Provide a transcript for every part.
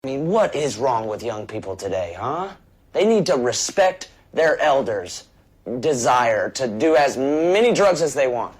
I mean, what is wrong with young people today, huh? They need to respect their elders' desire to do as many drugs as they want.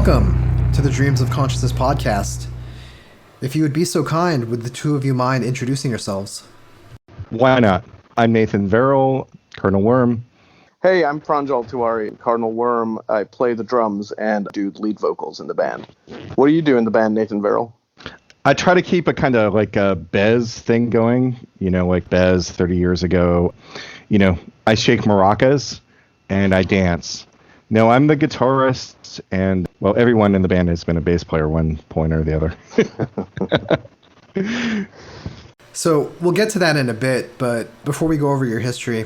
Welcome to the Dreams of Consciousness podcast. If you would be so kind, would the two of you mind introducing yourselves? Why not? I'm Nathan Verrill, Cardinal Wyrm. Hey, I'm Pranjal Tiwari, Cardinal Wyrm. I play the drums and do lead vocals in the band. What do you do in the band, Nathan Verrill? I try to keep a kind of like a Bez thing going, like Bez 30 years ago. I shake maracas and I dance. No, I'm the guitarist, and, well, everyone in the band has been a bass player one point or the other. So we'll get to that in a bit, but before we go over your history,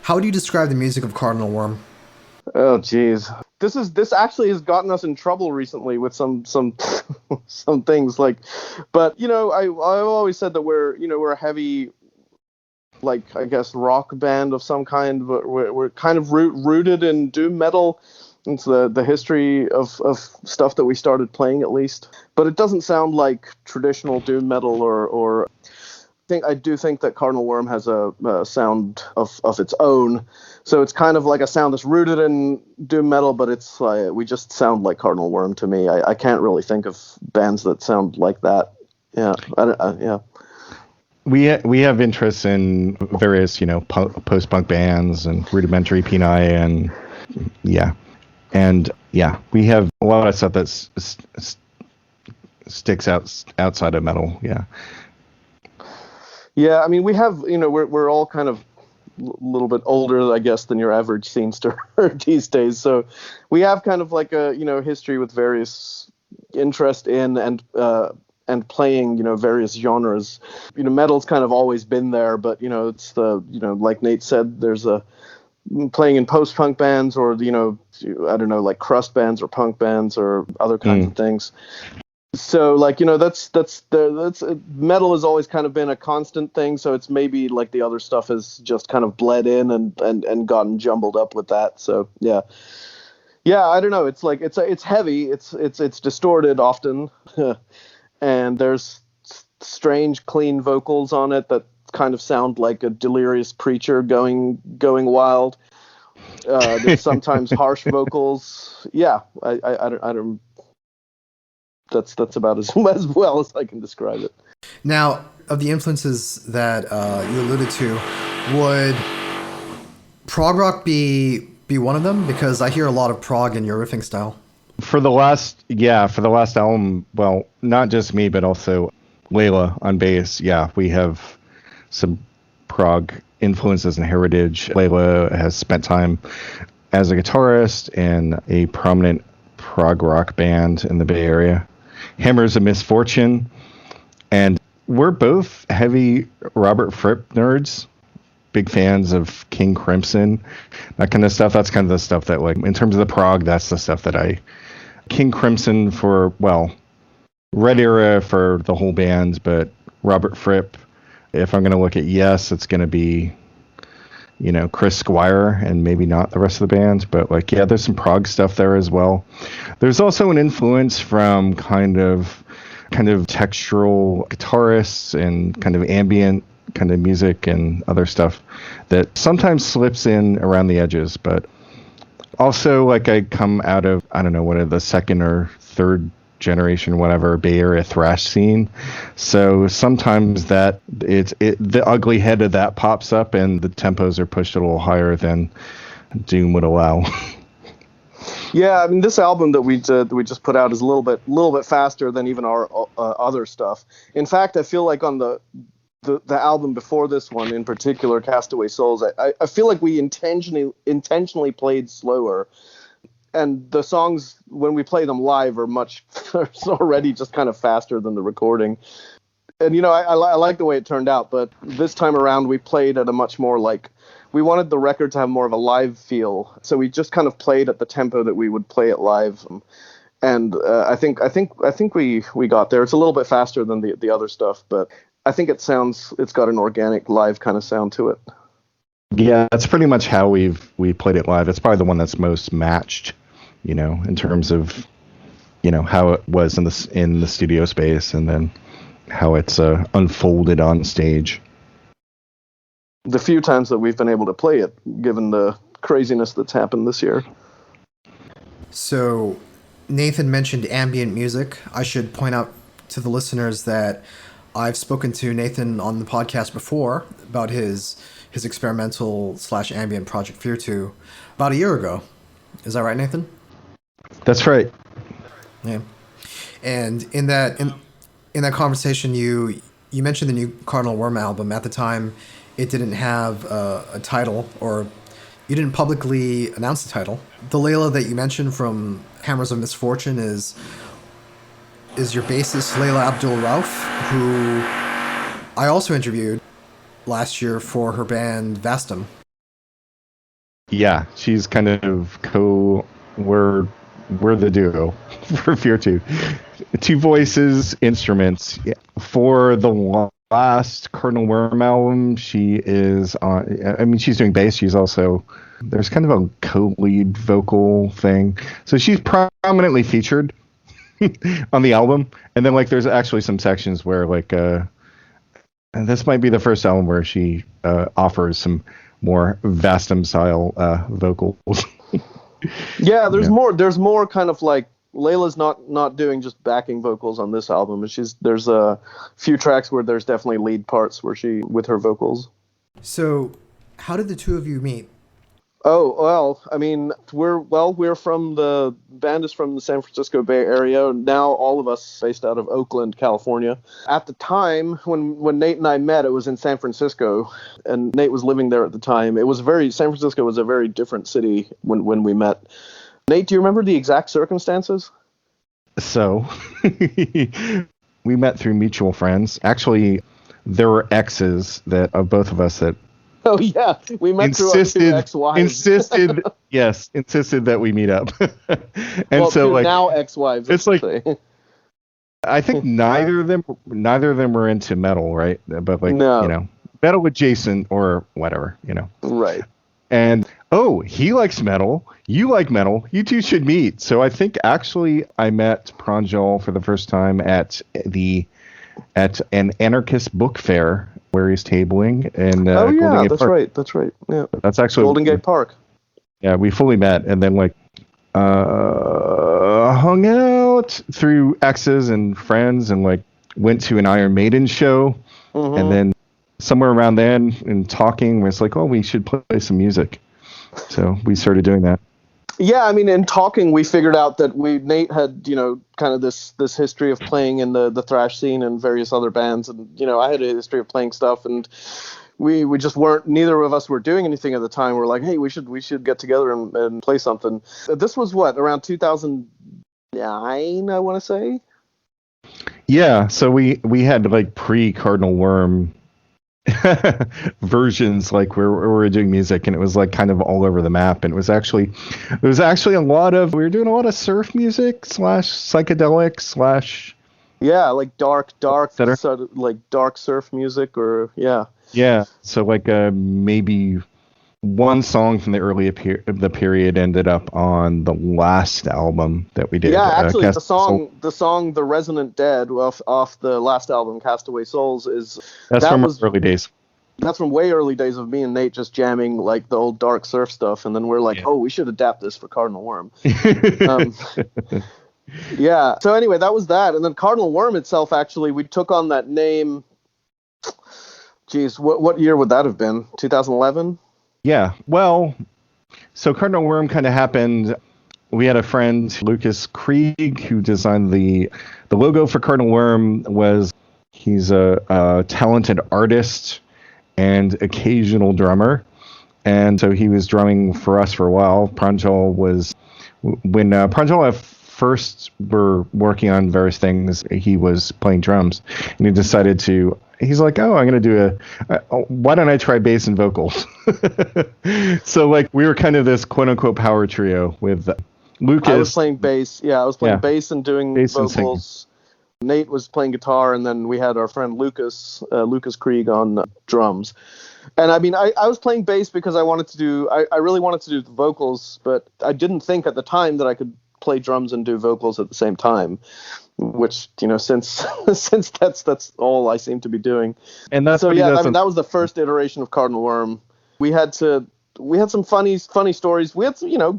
how do you describe the music of Cardinal Wyrm? Oh, geez. This actually has gotten us in trouble recently with some some things, but I've always said that we're a heavy, I guess, rock band of some kind, but we're kind of rooted in doom metal. It's the history of stuff that we started playing, at least. But it doesn't sound like traditional doom metal or I do think that Cardinal Wyrm has a sound of its own. So it's kind of like a sound that's rooted in doom metal, but it's we just sound like Cardinal Wyrm to me. I can't really think of bands that sound like that. Yeah, yeah. We have interests in various, post-punk bands and rudimentary peni and we have a lot of stuff that sticks outside of metal. Yeah. Yeah, I mean, we have, we're all kind of a little bit older, I guess, than your average scenester these days. So we have kind of like a, history with various interest in and playing, various genres. Metal's kind of always been there, but, it's like Nate said, there's playing in post-punk bands or, I don't know, like crust bands or punk bands or other kinds of things. So that's metal has always kind of been a constant thing. So it's maybe like the other stuff has just kind of bled in and gotten jumbled up with that. So yeah, I don't know. It's like it's heavy. It's distorted often, and there's strange clean vocals on it that kind of sound like a delirious preacher going wild. There's sometimes harsh vocals. Yeah, I don't. That's about as well as I can describe it. Now, of the influences that you alluded to, would prog rock be one of them? Because I hear a lot of prog in your riffing style. For the last album, well, not just me, but also Layla on bass. Yeah, we have some prog influences and heritage. Layla has spent time as a guitarist in a prominent prog rock band in the Bay Area. Hammer's a Misfortune, and we're both heavy Robert Fripp nerds, big fans of King Crimson, that kind of stuff. That's kind of the stuff that, in terms of the prog, that's the stuff that King Crimson for, well, Red Era for the whole band, but Robert Fripp, if I'm going to look at Yes, it's going to be, Chris Squire and maybe not the rest of the band, but there's some prog stuff there as well. There's also an influence from kind of textural guitarists and kind of ambient kind of music and other stuff that sometimes slips in around the edges, but also I come out of, I don't know, what are the second or third generation, whatever, Bay Area thrash scene. So sometimes that the ugly head of that pops up and the tempos are pushed a little higher than Doom would allow. Yeah, I mean, this album that we just put out is a little bit faster than even our other stuff. In fact, I feel like on the album before this one, in particular, Castaway Souls, I feel like we intentionally played slower. And the songs, when we play them live, are already just kind of faster than the recording. And, I like the way it turned out. But this time around, we played at a much more we wanted the record to have more of a live feel. So we just kind of played at the tempo that we would play it live. And I think we got there. It's a little bit faster than the other stuff, but I think it's got an organic live kind of sound to it. Yeah, that's pretty much how we played it live. It's probably the one that's most matched, in terms of, how it was in the studio space and then how it's unfolded on stage. The few times that we've been able to play it, given the craziness that's happened this year. So Nathan mentioned ambient music. I should point out to the listeners that I've spoken to Nathan on the podcast before about his experimental / ambient project Fear 2 about a year ago. Is that right, Nathan? That's right. Yeah. And in that conversation, you mentioned the new Cardinal Wyrm album. At the time, it didn't have a title, or you didn't publicly announce the title. The Layla that you mentioned from Hammers of Misfortune is your bassist Layla Abdul Rauf, who I also interviewed last year for her band Vastum. Yeah, she's kind of we're the duo for Fear 2. Two voices, instruments. Yeah. For the last Cardinal Wyrm album, she is on, I mean, she's doing bass. She's also, there's kind of a co-lead vocal thing. So she's prominently featured on the album. And then, like, there's actually some sections where, like, and this might be the first album where she offers some more Vastum style vocals. Yeah, there's more kind of like Layla's not doing just backing vocals on this album. There's a few tracks where there's definitely lead parts where she with her vocals. So, how did the two of you meet? Oh, well, I mean, we're from the band is from the San Francisco Bay Area. Now all of us based out of Oakland, California. At the time when Nate and I met, it was in San Francisco, and Nate was living there at the time. San Francisco was a very different city when we met. Nate, do you remember the exact circumstances? So, we met through mutual friends. Actually, there were exes of both of us that Oh yeah, we met through our two ex-wives. Insisted that we meet up. And well, so, like, now ex-wives. It's like, I think neither of them were into metal, right? But like, no. You know, metal adjacent or whatever, you know. Right. And he likes metal. You like metal. You two should meet. So I think actually I met Pranjal for the first time at an anarchist book fair where he's tabling in Golden Gate Park. That's right. Yeah, that's actually Golden Gate Park. Yeah, we fully met, and then like hung out through exes and friends, and like went to an Iron Maiden show, and then somewhere around then, in talking, was like, oh, we should play some music. So we started doing that. Yeah, I mean, in talking, we figured out that Nate had, kind of this history of playing in the thrash scene and various other bands, and I had a history of playing stuff, and we just weren't. Neither of us were doing anything at the time. We're like, hey, we should get together and play something. This was around 2009, I want to say. Yeah, so we had like pre-Cardinal Wyrm versions, like where we were doing music, and it was like kind of all over the map, and it was actually we were doing a lot of surf music / psychedelic / like dark sort of like dark surf music, or so like maybe one song from the early the period ended up on the last album that we did. Actually, the song "The Resonant Dead" off the last album, Castaway Souls, from early days. That's from way early days of me and Nate just jamming like the old dark surf stuff, and then we're like, oh, we should adapt this for Cardinal Wyrm. So anyway, that was that, and then Cardinal Wyrm itself, actually, we took on that name. Geez, what year would that have been? 2011. Yeah, well, so Cardinal Wyrm kind of happened. We had a friend, Lucas Krieg, who designed the logo for Cardinal Wyrm. He's a talented artist and occasional drummer, and so he was drumming for us for a while. When Pranjal and I first were working on various things, he was playing drums, and he decided to. He's like, oh, I'm going to do why don't I try bass and vocals? So, like, we were kind of this quote-unquote power trio with Lucas. I was playing bass. Yeah, I was playing bass and doing vocals. Nate was playing guitar, and then we had our friend Lucas Krieg on drums. And, I mean, I was playing bass because I really wanted to do the vocals, but I didn't think at the time that I could play drums and do vocals at the same time. Which, since that's all I seem to be doing. And that's so, I mean, that was the first iteration of Cardinal Wyrm. We had some funny stories. We had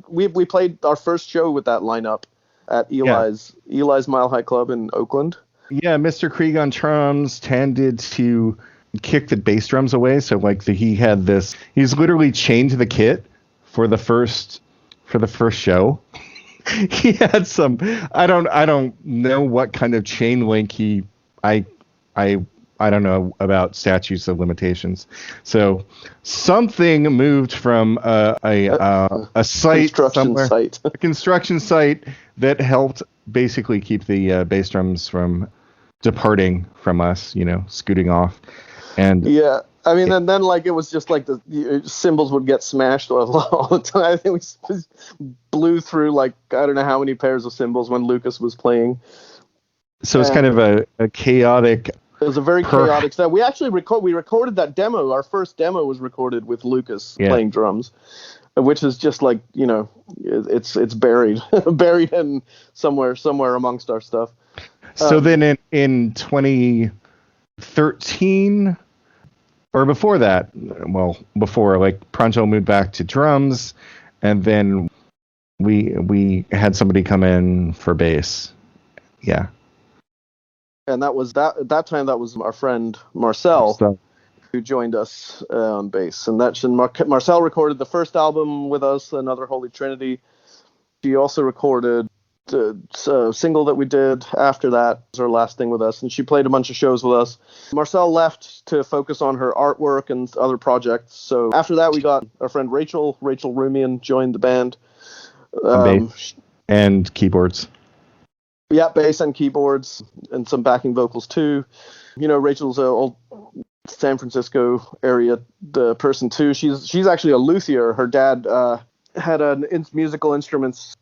we played our first show with that lineup at Eli's Mile High Club in Oakland. Yeah, Mr. Krieg on drums tended to kick the bass drums away. So like he's literally chained the kit for the first show. He had some, I don't know what kind of chain link I don't know about statutes of limitations. So something moved from a site somewhere, a construction site that helped basically keep the bass drums from departing from us, scooting off. And yeah, I mean, and then like it was just like the cymbals would get smashed all the time. I think we blew through like I don't know how many pairs of cymbals when Lucas was playing. So it's kind of a chaotic. It was a very chaotic set. We actually recorded that demo. Our first demo was recorded with Lucas playing drums, which is just like it's buried in somewhere amongst our stuff. So then in 2013 or before that, before like Pranjal moved back to drums, and then we had somebody come in for bass. Yeah. And that was at that time. That was our friend Marcel, who joined us on bass. And Marcel recorded the first album with us, Another Holy Trinity. She also recorded a single that we did after that. It was her last thing with us, and she played a bunch of shows with us. Marcel left to focus on her artwork and other projects. So after that, we got our friend Rachel Rumian joined the band. And keyboards. Yeah, bass and keyboards and some backing vocals too. Rachel's an old San Francisco area person too. She's actually a luthier. Her dad had an musical instruments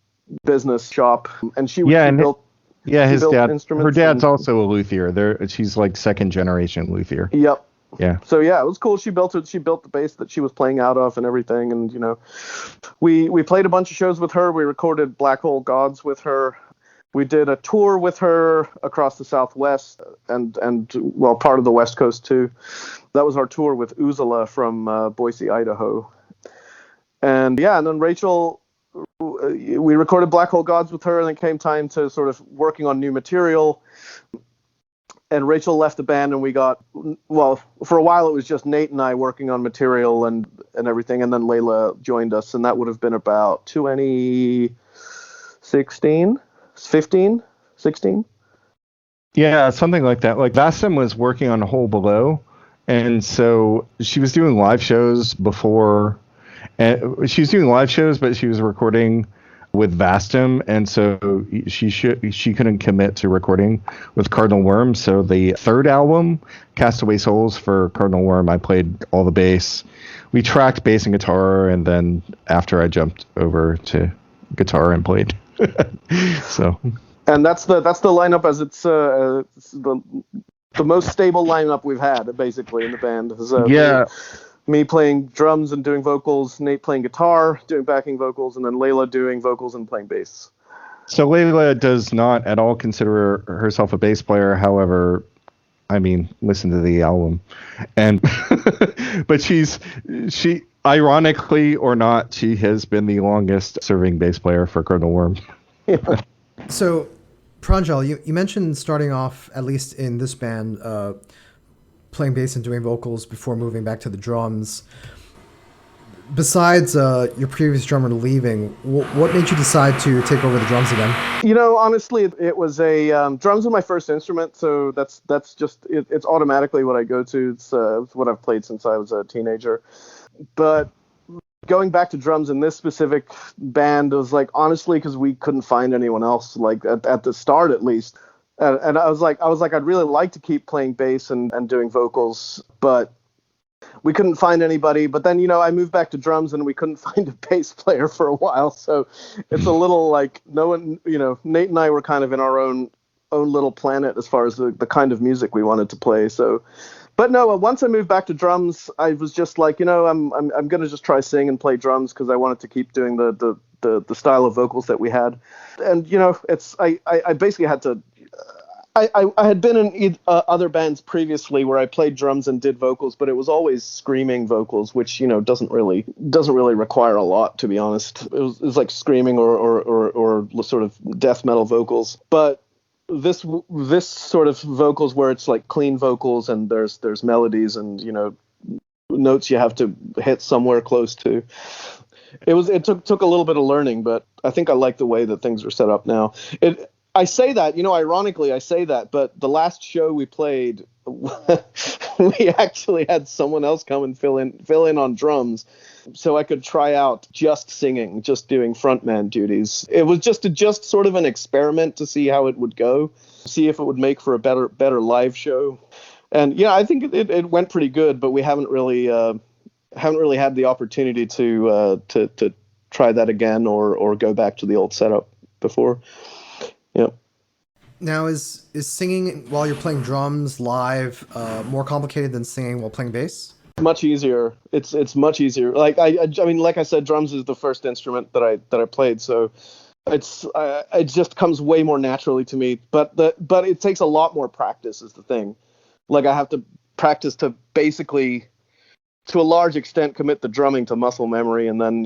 business shop, and she built. Yeah, his dad. Her dad's also a luthier. She's like second generation luthier. Yep. Yeah. So yeah, it was cool. She built the bass that she was playing out of and everything, and we played a bunch of shows with her. We recorded Black Hole Gods with her. We did a tour with her across the Southwest and part of the West Coast too. That was our tour with Uzala from Boise, Idaho. And then Rachel, we recorded Black Hole Gods with her, and it came time to sort of working on new material. And Rachel left the band, and we got, for a while it was just Nate and I working on material and everything, and then Layla joined us, and that would have been about 2016. 15, 16? Yeah, something like that. Like Vastam was working on A Hole Below, and so she was doing live shows before, and she was doing live shows, but she was recording with Vastam, and so she couldn't commit to recording with Cardinal Wyrm. So the third album, Castaway Souls, for Cardinal Wyrm, I played all the bass. We tracked bass and guitar, and then after I jumped over to guitar and played. So, and that's the lineup as it's the most stable lineup we've had basically in the band. Me playing drums and doing vocals, Nate playing guitar, doing backing vocals, and then Layla doing vocals and playing bass. So Layla does not at all consider herself a bass player. However, I mean, listen to the album, and but she. Ironically or not, she has been the longest serving bass player for Cardinal Wyrm. Yeah. So, Pranjal, you mentioned starting off, at least in this band, playing bass and doing vocals before moving back to the drums. Besides your previous drummer leaving, what made you decide to take over the drums again? Honestly, it was drums are my first instrument, so that's just it's automatically what I go to. It's what I've played since I was a teenager. But going back to drums in this specific band was like, honestly, because we couldn't find anyone else, like at the start at least. And I was like, I'd really like to keep playing bass and doing vocals, but we couldn't find anybody. But then, I moved back to drums and we couldn't find a bass player for a while. So it's a little like no one, Nate and I were kind of in our own little planet as far as the kind of music we wanted to play. So. But no, once I moved back to drums, I was just like, I'm going to just try sing and play drums because I wanted to keep doing the style of vocals that we had. And, I basically had to, I had been in other bands previously where I played drums and did vocals, but it was always screaming vocals, which doesn't really require a lot, to be honest. It was like screaming or sort of death metal vocals. But this sort of vocals where it's like clean vocals and there's melodies and notes you have to hit somewhere close to. It took a little bit of learning, but I think I like the way that things are set up now. I say that, ironically, I say that, but the last show we played, we actually had someone else come and fill in on drums, so I could try out just singing, just doing frontman duties. It was just sort of an experiment to see how it would go, see if it would make for a better live show. And yeah, I think it went pretty good, but we haven't really had the opportunity to try that again or go back to the old setup before. Yep. Now, is singing while you're playing drums live more complicated than singing while playing bass? Much easier. It's much easier. Like I mean, like I said, drums is the first instrument that I played, so it just comes way more naturally to me. But it takes a lot more practice is the thing. Like I have to practice to basically, to a large extent, commit the drumming to muscle memory, and then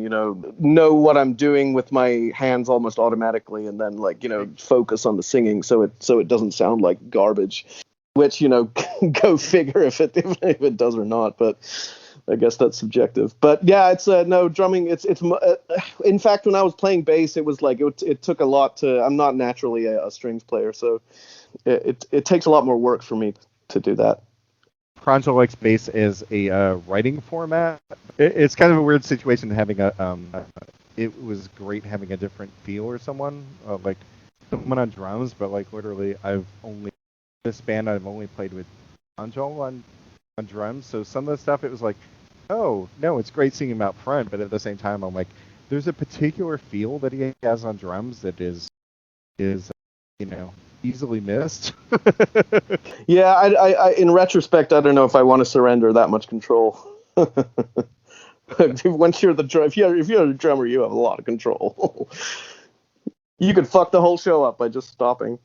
know what I'm doing with my hands almost automatically, and then focus on the singing so it doesn't sound like garbage. Which go figure if it does or not. But I guess that's subjective. But yeah, it's no drumming. It's in fact, when I was playing bass, it was like it took a lot to. I'm not naturally a strings player, so it takes a lot more work for me to do that. Pranjal likes bass as a writing format. It's kind of a weird situation having it was great having a different feel or someone like someone on drums, but like literally I've only played with Pranjal on drums, so some of the stuff it was like, oh no, it's great seeing him out front, but at the same time I'm like, there's a particular feel that he has on drums that is easily missed. Yeah, I in retrospect, I don't know if I want to surrender that much control. Once you're if you're the drummer, you have a lot of control. You could fuck the whole show up by just stopping.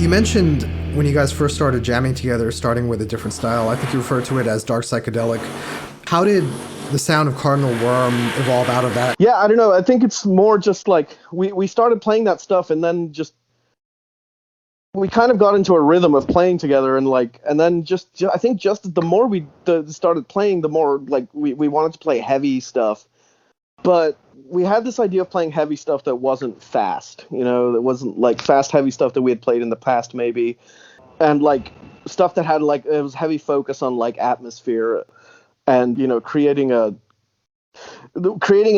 You mentioned when you guys first started jamming together, starting with a different style. I think you referred to it as dark psychedelic. How did the sound of Cardinal Wyrm evolve out of that? Yeah, I don't know. I think it's more just like we started playing that stuff, and then just we kind of got into a rhythm of playing together, and then I think just the more we started playing, the more like we wanted to play heavy stuff. But we had this idea of playing heavy stuff that wasn't fast, that wasn't like fast, heavy stuff that we had played in the past, maybe. And like stuff that had like, it was heavy focus on like atmosphere and, creating an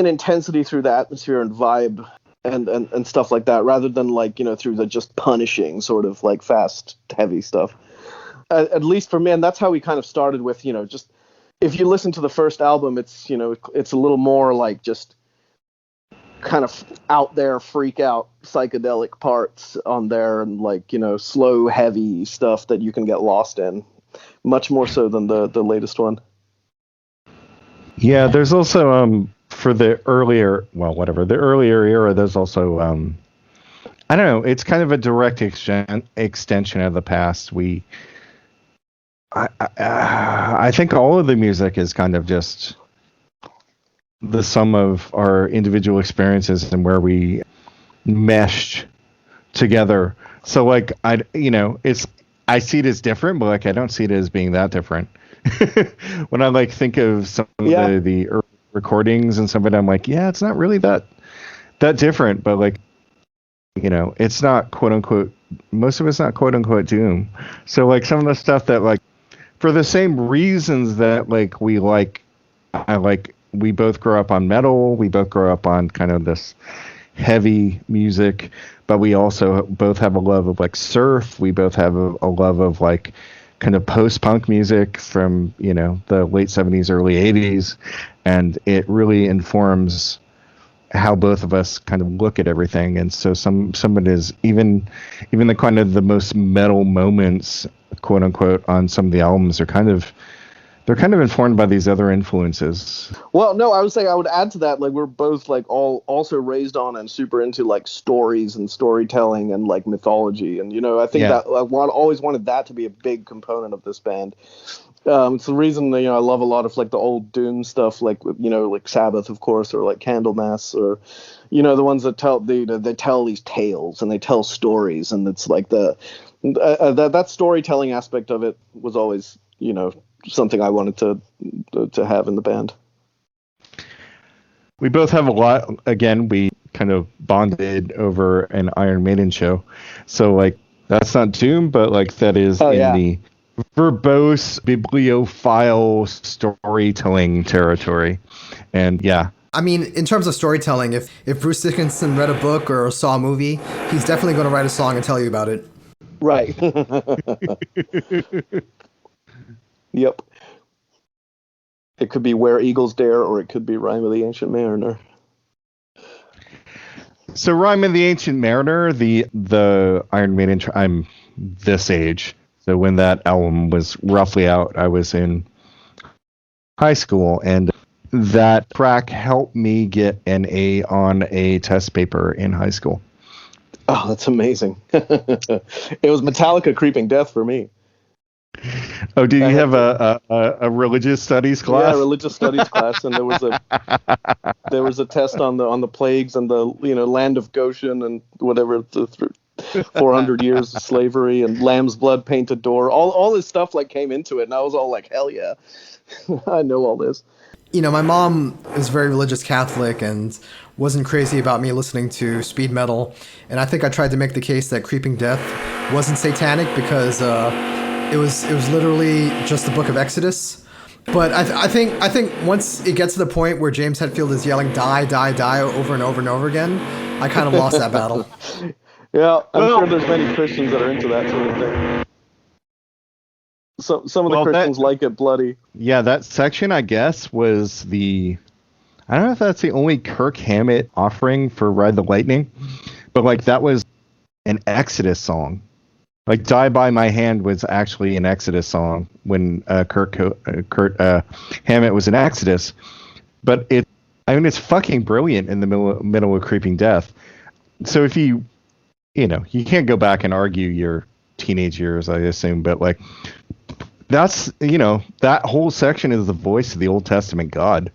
intensity through the atmosphere and vibe and stuff like that, rather than like, through the just punishing sort of like fast, heavy stuff. At least for me, and that's how we kind of started with, just, if you listen to the first album, it's it's a little more like just kind of out there, freak out psychedelic parts on there, and like slow, heavy stuff that you can get lost in, much more so than the latest one. Yeah, there's also for the earlier era, there's also I don't know, it's kind of a direct extension of the past. I think all of the music is kind of just the sum of our individual experiences and where we meshed together. So like I see it as different, but like I don't see it as being that different. When I like think of some of the early recordings and some of it, I'm like, yeah, it's not really that different, but like it's not quote unquote, most of it's not quote unquote doom. So like some of the stuff that like, for the same reasons that like we both grew up on metal, we both grew up on kind of this heavy music, but we also both have a love of like surf. We both have a love of like kind of post-punk music from, the late 70s, early 80s. And it really informs how both of us kind of look at everything. And so some of it is even the kind of the most metal moments, quote unquote, on some of the albums are kind of informed by these other influences. Well, no, I would say I would add to that, like we're both like all also raised on and super into like stories and storytelling and like mythology, and I think that I always wanted that to be a big component of this band. It's the reason I love a lot of like the old doom stuff, like like Sabbath, of course, or like Candlemass, or the ones that tell they tell these tales and they tell stories, and it's like that storytelling aspect of it was always something I wanted to have in the band. We both have a lot. Again, we kind of bonded over an Iron Maiden show, so like that's not doom, but like that is the verbose bibliophile storytelling territory. And I mean, in terms of storytelling, if Bruce Dickinson read a book or saw a movie, he's definitely going to write a song and tell you about it. Right. Yep. It could be Where Eagles Dare, or it could be Rime of the Ancient Mariner. So Rime of the Ancient Mariner, the Iron Maiden, I'm this age. So when that album was roughly out, I was in high school, and that track helped me get an A on a test paper in high school. Oh, that's amazing. It was Metallica Creeping Death for me. Oh, did you have a religious studies class? Yeah, religious studies class, and there was a test on the plagues and the land of Goshen and whatever, 400 years of slavery and lamb's blood painted door. All this stuff like came into it, and I was all like, hell yeah, I know all this. My mom is very religious Catholic and wasn't crazy about me listening to speed metal, and I think I tried to make the case that Creeping Death wasn't satanic because it was literally just the Book of Exodus. But I think once it gets to the point where James Hetfield is yelling "die, die, die" over and over and over again, I kind of lost that battle. Yeah, I'm sure there's many Christians that are into that sort of thing. Some of the Christians like it bloody. Yeah, that section, I guess, was I don't know if that's the only Kirk Hammett offering for Ride the Lightning, but like that was an Exodus song. Like Die by My Hand was actually an Exodus song when Kurt Hammett was in Exodus. But it's fucking brilliant in the middle of Creeping Death. So if you can't go back and argue your teenage years, I assume. But like, that's, you know, that whole section is the voice of the Old Testament God.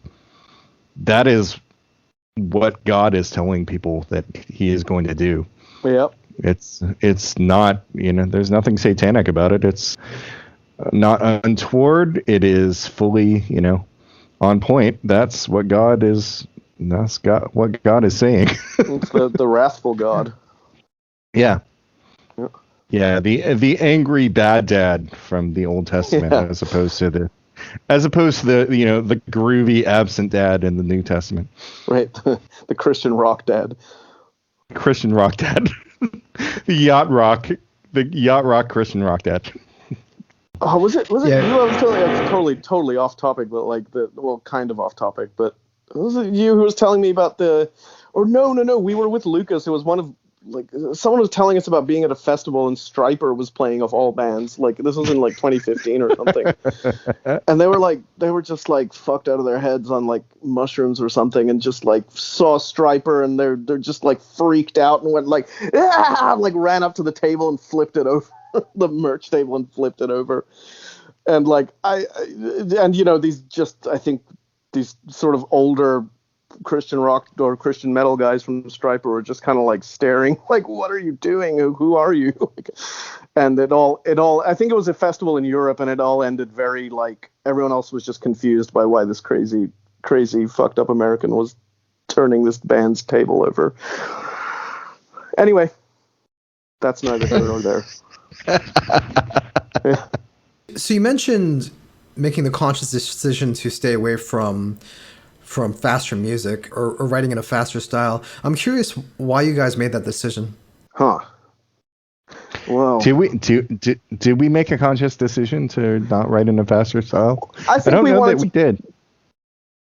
That is what God is telling people that he is going to do. Yep. It's not, you know, there's nothing satanic about it. It's not untoward. It is fully, you know, on point. That's what God is. That's what God is saying. It's the wrathful God. Yeah. Yep. Yeah, the angry bad dad from the Old Testament, Yeah. as opposed to the you know, the groovy absent dad in the New Testament. Right. The Christian rock dad. Christian rock dad. the yacht rock Christian rock dad. Oh, was it Yeah. you? I was totally off topic, but like kind of off topic, but was it you who was telling me about no, we were with Lucas. It was one of, like, someone was telling us about being at a festival and Stryper was playing of all bands. Like, this was in like 2015 or something. And they were just like fucked out of their heads on like mushrooms or something, and just like saw Stryper, and they're just like freaked out and went like, ah! Like ran up to the table and flipped it over. The merch table, and flipped it over. And like and you know, I think these sort of older Christian rock or Christian metal guys from Stryper were just kind of like staring, like, what are you doing? Who are you? And it all I think it was a festival in Europe, and it all ended very like, everyone else was just confused by why this crazy fucked up American was turning this band's table over. Anyway, that's neither here nor there. So you mentioned making the conscious decision to stay away from faster music or writing in a faster style. I'm curious why you guys made that decision. Huh. Well, Did we make a conscious decision to not write in a faster style? I think don't we know wanted that we to. did.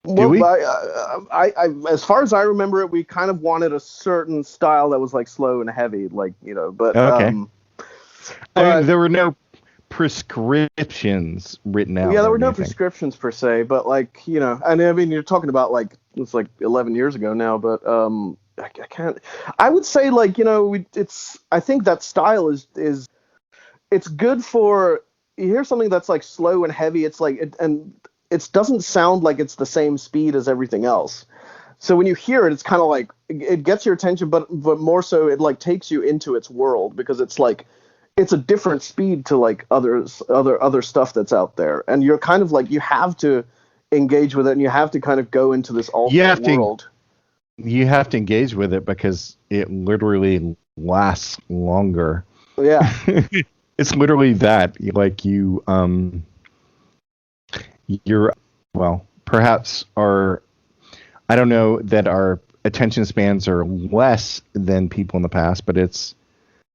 Well, we? I, as far as I remember it, we kind of wanted a certain style that was like slow and heavy, like, you know. But Okay. I mean, but- there were no prescriptions written out. yeah, there or were no anything. prescriptions per se, but like, you know, and I mean, you're talking about like, it's like 11 years ago now, but I can't. I would say, like, you know, I think that style is it's good for, you hear something that's like slow and heavy. It's like it doesn't sound like it's the same speed as everything else. So when you hear it, it's kind of like it gets your attention, but more so it like takes you into its world, because it's like, it's a different speed to like other stuff that's out there, and you're kind of like, you have to engage with it, and you have to kind of go into this alternate world. You have to engage with it because it literally lasts longer. Yeah. It's literally that. Like you're perhaps I don't know that our attention spans are less than people in the past, but it's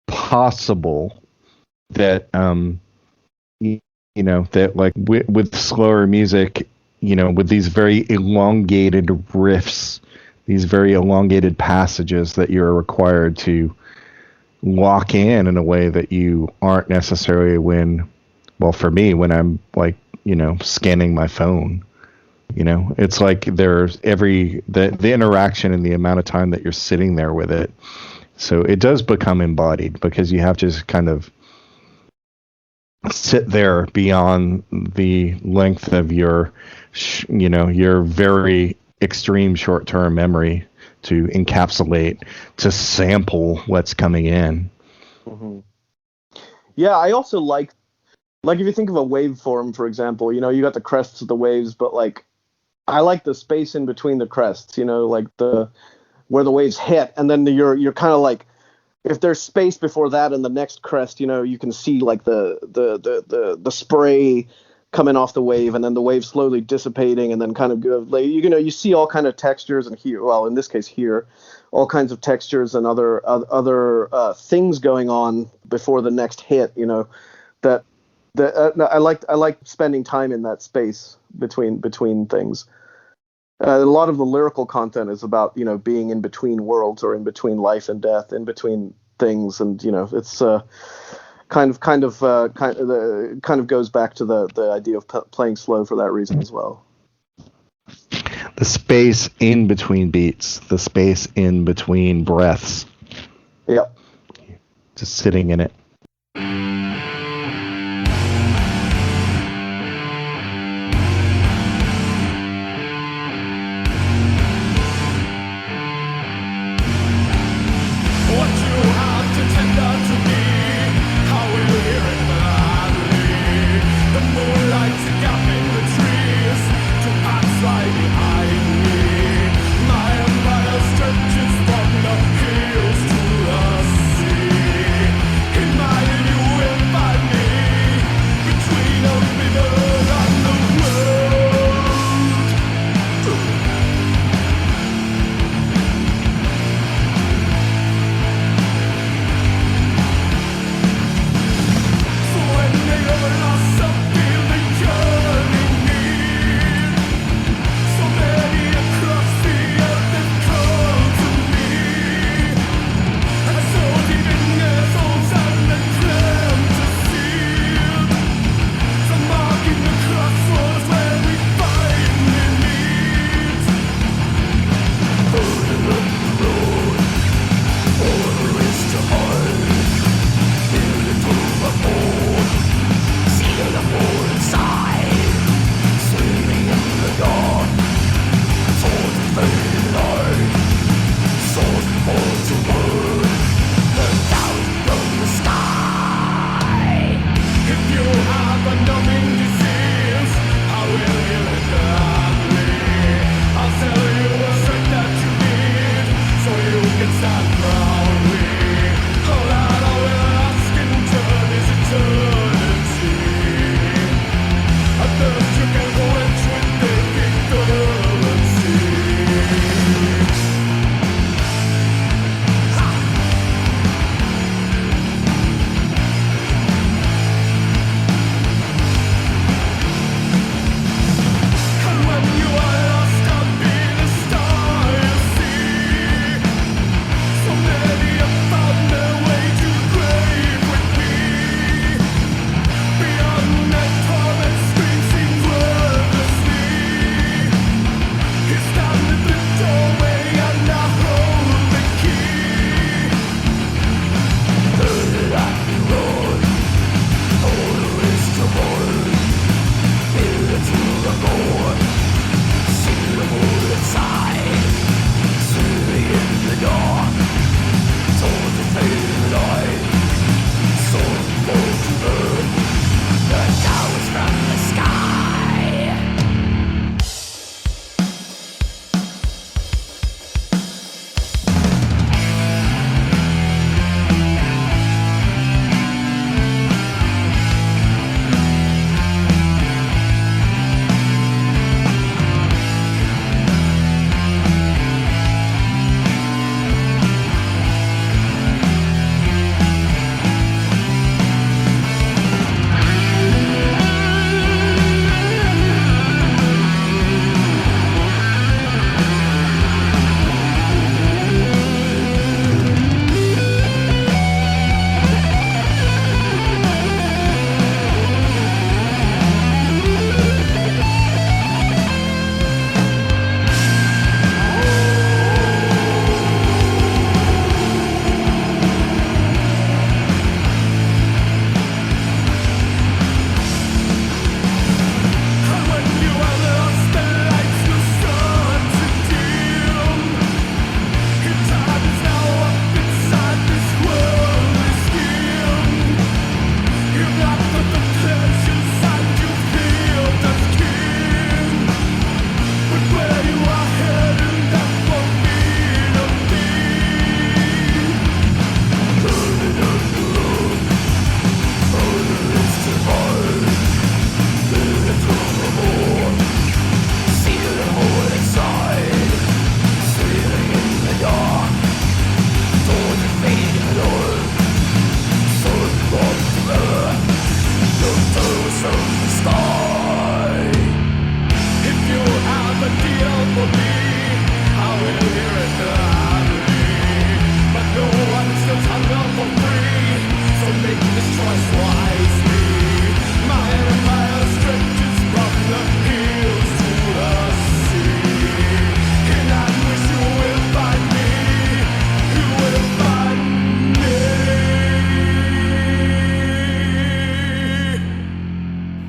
possible that you know, that like with slower music, you know, with these very elongated riffs, these very elongated passages that you're required to lock in a way that you aren't necessarily for me, when I'm like, you know, scanning my phone. You know, it's like there's the interaction and the amount of time that you're sitting there with it. So it does become embodied, because you have to just kind of sit there beyond the length of your very extreme short-term memory to encapsulate, to sample what's coming in. Mm-hmm. Yeah, I also like if you think of a waveform, for example, you know, you got the crests of the waves, but like, I like the space in between the crests, you know, like where the waves hit, and then you're kind of like, if there's space before that and the next crest, you know, you can see like the spray coming off the wave, and then the wave slowly dissipating, and then kind of go, like, you know, you see all kind of textures, and here, well, in this case here, all kinds of textures and other things going on before the next hit, you know, that I like spending time in that space between things. A lot of the lyrical content is about, you know, being in between worlds, or in between life and death, in between things, and, you know, it's kind of goes back to the idea of playing slow for that reason as well. The space in between beats, the space in between breaths. Yep. Just sitting in it.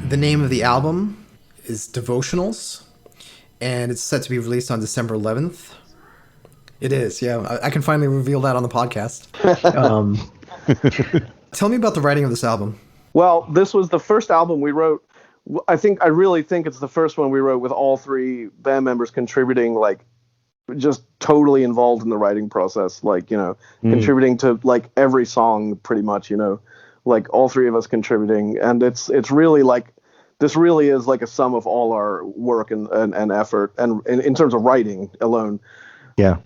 The name of the album is Devotionals, and it's set to be released on December 11th. It is, yeah. I can finally reveal that on the podcast. Tell me about the writing of this album. Well, this was the first album we wrote. I really think it's the first one we wrote with all three band members contributing, like, just totally involved in the writing process, like, contributing to, like, every song pretty much, like all three of us contributing. And it's really like, this really is like a sum of all our work and effort, and in terms of writing alone. Yeah.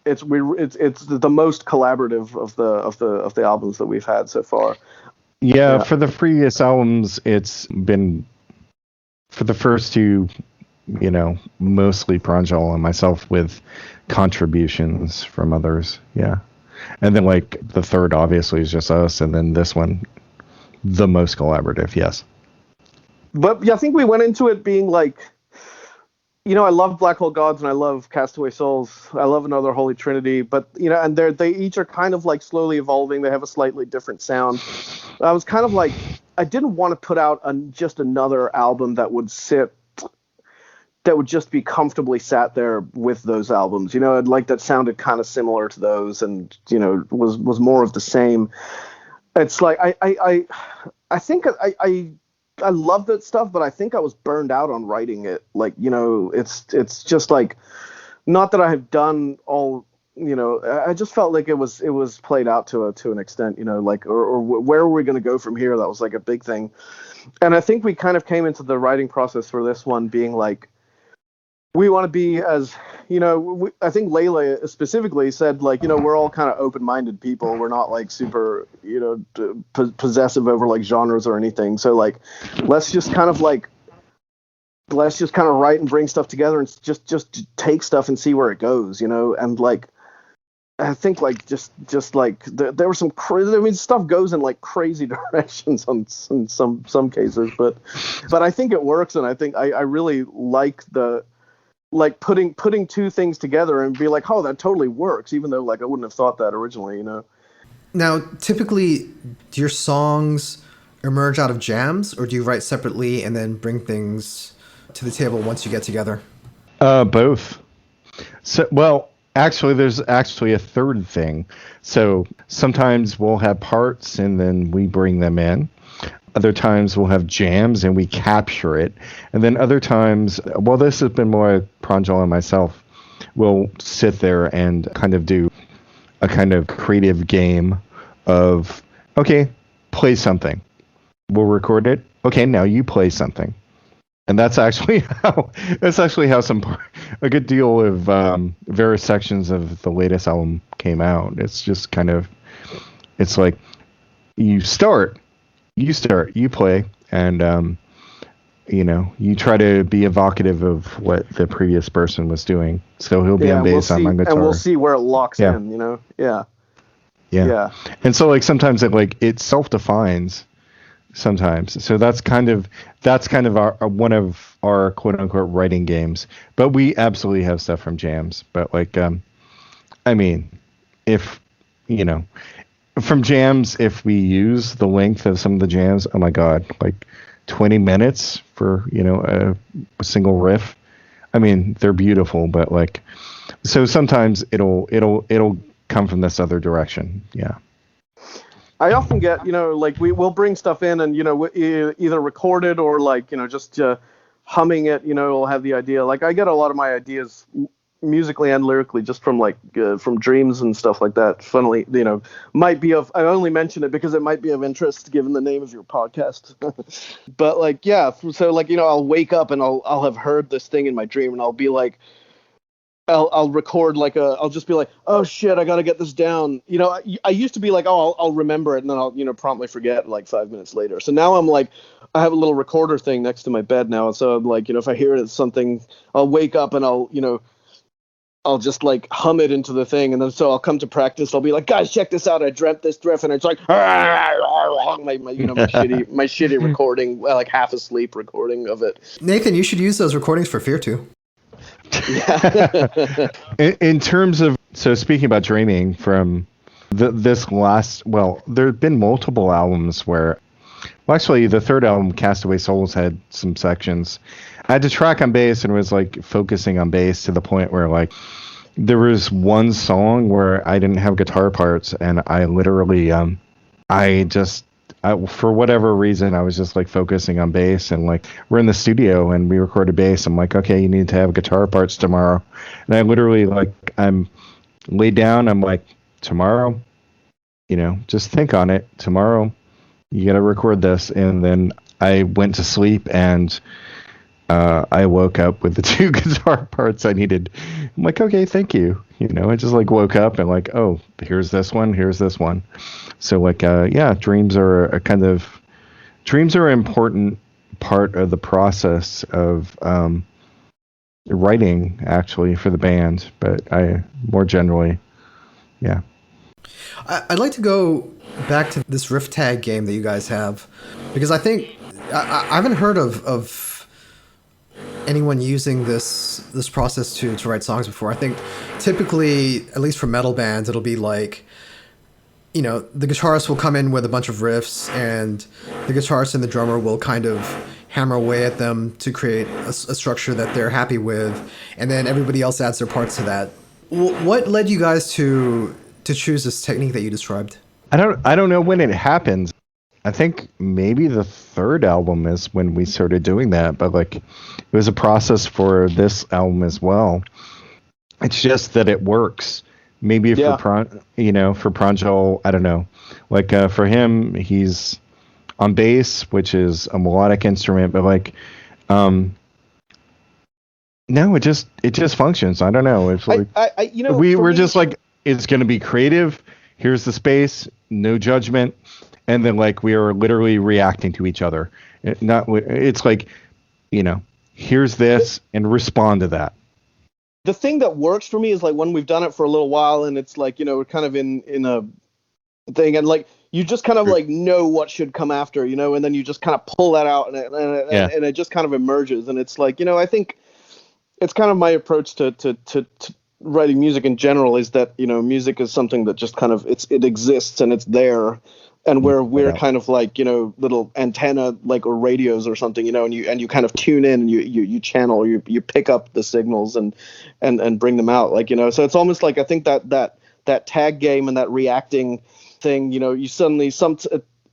It's the most collaborative of the albums that we've had so far. Yeah, for the previous albums, it's been, for the first two, mostly Pranjal and myself with contributions from others. Yeah. And then, like, the third, obviously, is just us. And then this one, the most collaborative, yes. But yeah, I think we went into it being like, I love Black Hole Gods and I love Castaway Souls. I love Another Holy Trinity. But, and they each are kind of like slowly evolving. They have a slightly different sound. I was kind of like, I didn't want to put out just another album that would just be comfortably sat there with those albums, like that sounded kind of similar to those, and was more of the same. It's like I think I love that stuff, but I think I was burned out on writing it. Like, it's just like, not that I have done all, I just felt like it was played out to an extent, like, or where are we going to go from here? That was like a big thing. And I think we kind of came into the writing process for this one being like, we want to be as, I think Layla specifically said, like, we're all kind of open-minded people. We're not like super, possessive over like genres or anything. So like, let's just kind of write and bring stuff together and just take stuff and see where it goes, and like, I think like just like there were some stuff goes in like crazy directions in some cases, but I think it works, and I think I really like putting two things together and be like, oh, that totally works, even though like I wouldn't have thought that originally, Now, typically, do your songs emerge out of jams, or do you write separately and then bring things to the table once you get together? Both. So, well, actually, there's actually a third thing. So sometimes we'll have parts and then we bring them in. Other times we'll have jams and we capture it. And then other times, well, this has been more Pranjal and myself, we'll sit there and kind of do a kind of creative game of, okay, play something. We'll record it. Okay, now you play something. And that's actually how a good deal of various sections of the latest album came out. It's just kind of, it's like you play, and you try to be evocative of what the previous person was doing. So he'll be on bass, I'm on guitar, and we'll see where it locks in. Yeah. And so like sometimes it self-defines. Sometimes, so that's kind of our one of our quote unquote writing games. But we absolutely have stuff from jams. But like, I mean, if from jams, if we use the length of some of the jams, oh my god, like 20 minutes for a single riff. I mean, they're beautiful, but like, so sometimes it'll come from this other direction. Yeah. I often get, like we'll bring stuff in and, either record it or like, just humming it, we'll have the idea. Like I get a lot of my ideas musically and lyrically just from like, from dreams and stuff like that. Funnily, might be I only mention it because it might be of interest given the name of your podcast. But like, yeah. So like, I'll wake up and I'll have heard this thing in my dream and I'll be like, I'll record like I'll just be like, oh shit, I got to get this down. I used to be like, oh, I'll remember it. And then I'll, promptly forget like 5 minutes later. So now I'm like, I have a little recorder thing next to my bed now. And so I'm like, if I hear it, something, I'll wake up and I'll just like hum it into the thing. And then, so I'll come to practice. I'll be like, guys, check this out. I dreamt this riff. And it's like, my shitty recording, like half asleep recording of it. Nathan, you should use those recordings for Fear 2. Yeah. in terms of, so speaking about dreaming from this last, well, there have been multiple albums where Well, actually, the third album, Castaway Souls, had some sections. I had to track on bass and was like focusing on bass to the point where like there was one song where I didn't have guitar parts, and I literally for whatever reason I was just like focusing on bass, and like we're in the studio and we recorded bass. I'm like, okay, you need to have guitar parts tomorrow, and I literally like I'm laid down. I'm like, tomorrow, just think on it. Tomorrow, you gotta record this, and then I went to sleep and. I woke up with the 2 guitar parts I needed. I'm like, okay, thank you. I just like woke up and like, oh, here's this one. So like, dreams are dreams are an important part of the process of writing actually for the band, but more generally, yeah. I'd like to go back to this riff tag game that you guys have, because I think I haven't heard of anyone using this process to write songs before. I think typically, at least for metal bands, it'll be like, the guitarist will come in with a bunch of riffs, and the guitarist and the drummer will kind of hammer away at them to create a structure that they're happy with, and then everybody else adds their parts to that. What led you guys to choose this technique that you described? I don't know when it happens. I think maybe the third album is when we started doing that, but like it was a process for this album as well. It's just that it works. Maybe for Pranjal, I don't know. Like for him, he's on bass, which is a melodic instrument, but like no, it just functions. I don't know. It's like we're just like, it's going to be creative. Here's the space, no judgment. And then, like, we are literally reacting to each other. It's like, here's this, and respond to that. The thing that works for me is, like, when we've done it for a little while, and it's like, we're kind of in a thing, and, like, you just kind of, like, know what should come after, and then you just kind of pull that out, and it just kind of emerges. And it's like, I think it's kind of my approach to writing music in general is that, music is something that just kind of, it exists, and it's there. And we're kind of like, little antenna, like, or radios or something, and you kind of tune in and you channel, you pick up the signals and bring them out, like, so it's almost like, I think that tag game and that reacting thing, you suddenly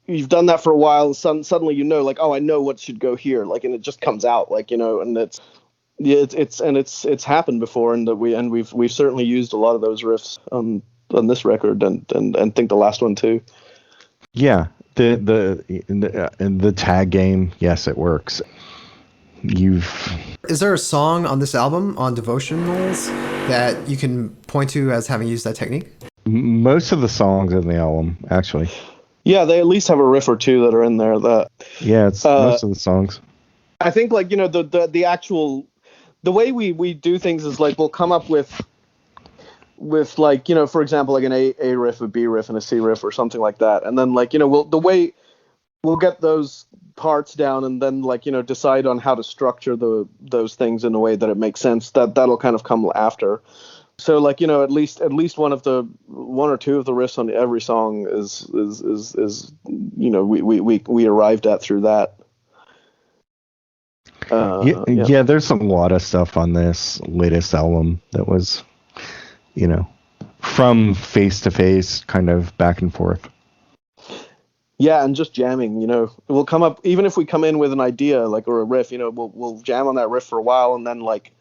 you've done that for a while, suddenly, like, oh, I know what should go here, like, and it just comes out, like, and it's happened before, and we've certainly used a lot of those riffs on this record, and think the last one too. Yeah, the tag game, yes, it works. Is there a song on this album, on Devotionals, that you can point to as having used that technique? Most of the songs in the album, actually. Yeah, they at least have a riff or two that are in there. It's most of the songs. I think, like, the actual, the way we do things is, like, we'll come up with like, for example, like an A riff, a B riff, and a C riff or something like that. And then, like, we'll get those parts down, and then, like, decide on how to structure those things in a way that it makes sense. That'll kind of come after. So, like, at least one or two of the riffs on every song is we arrived at through that. There's a lot of stuff on this latest album that was, from face to face, kind of back and forth. Yeah, and just jamming, we'll come up, even if we come in with an idea, like, or a riff, we'll jam on that riff for a while, and then, like,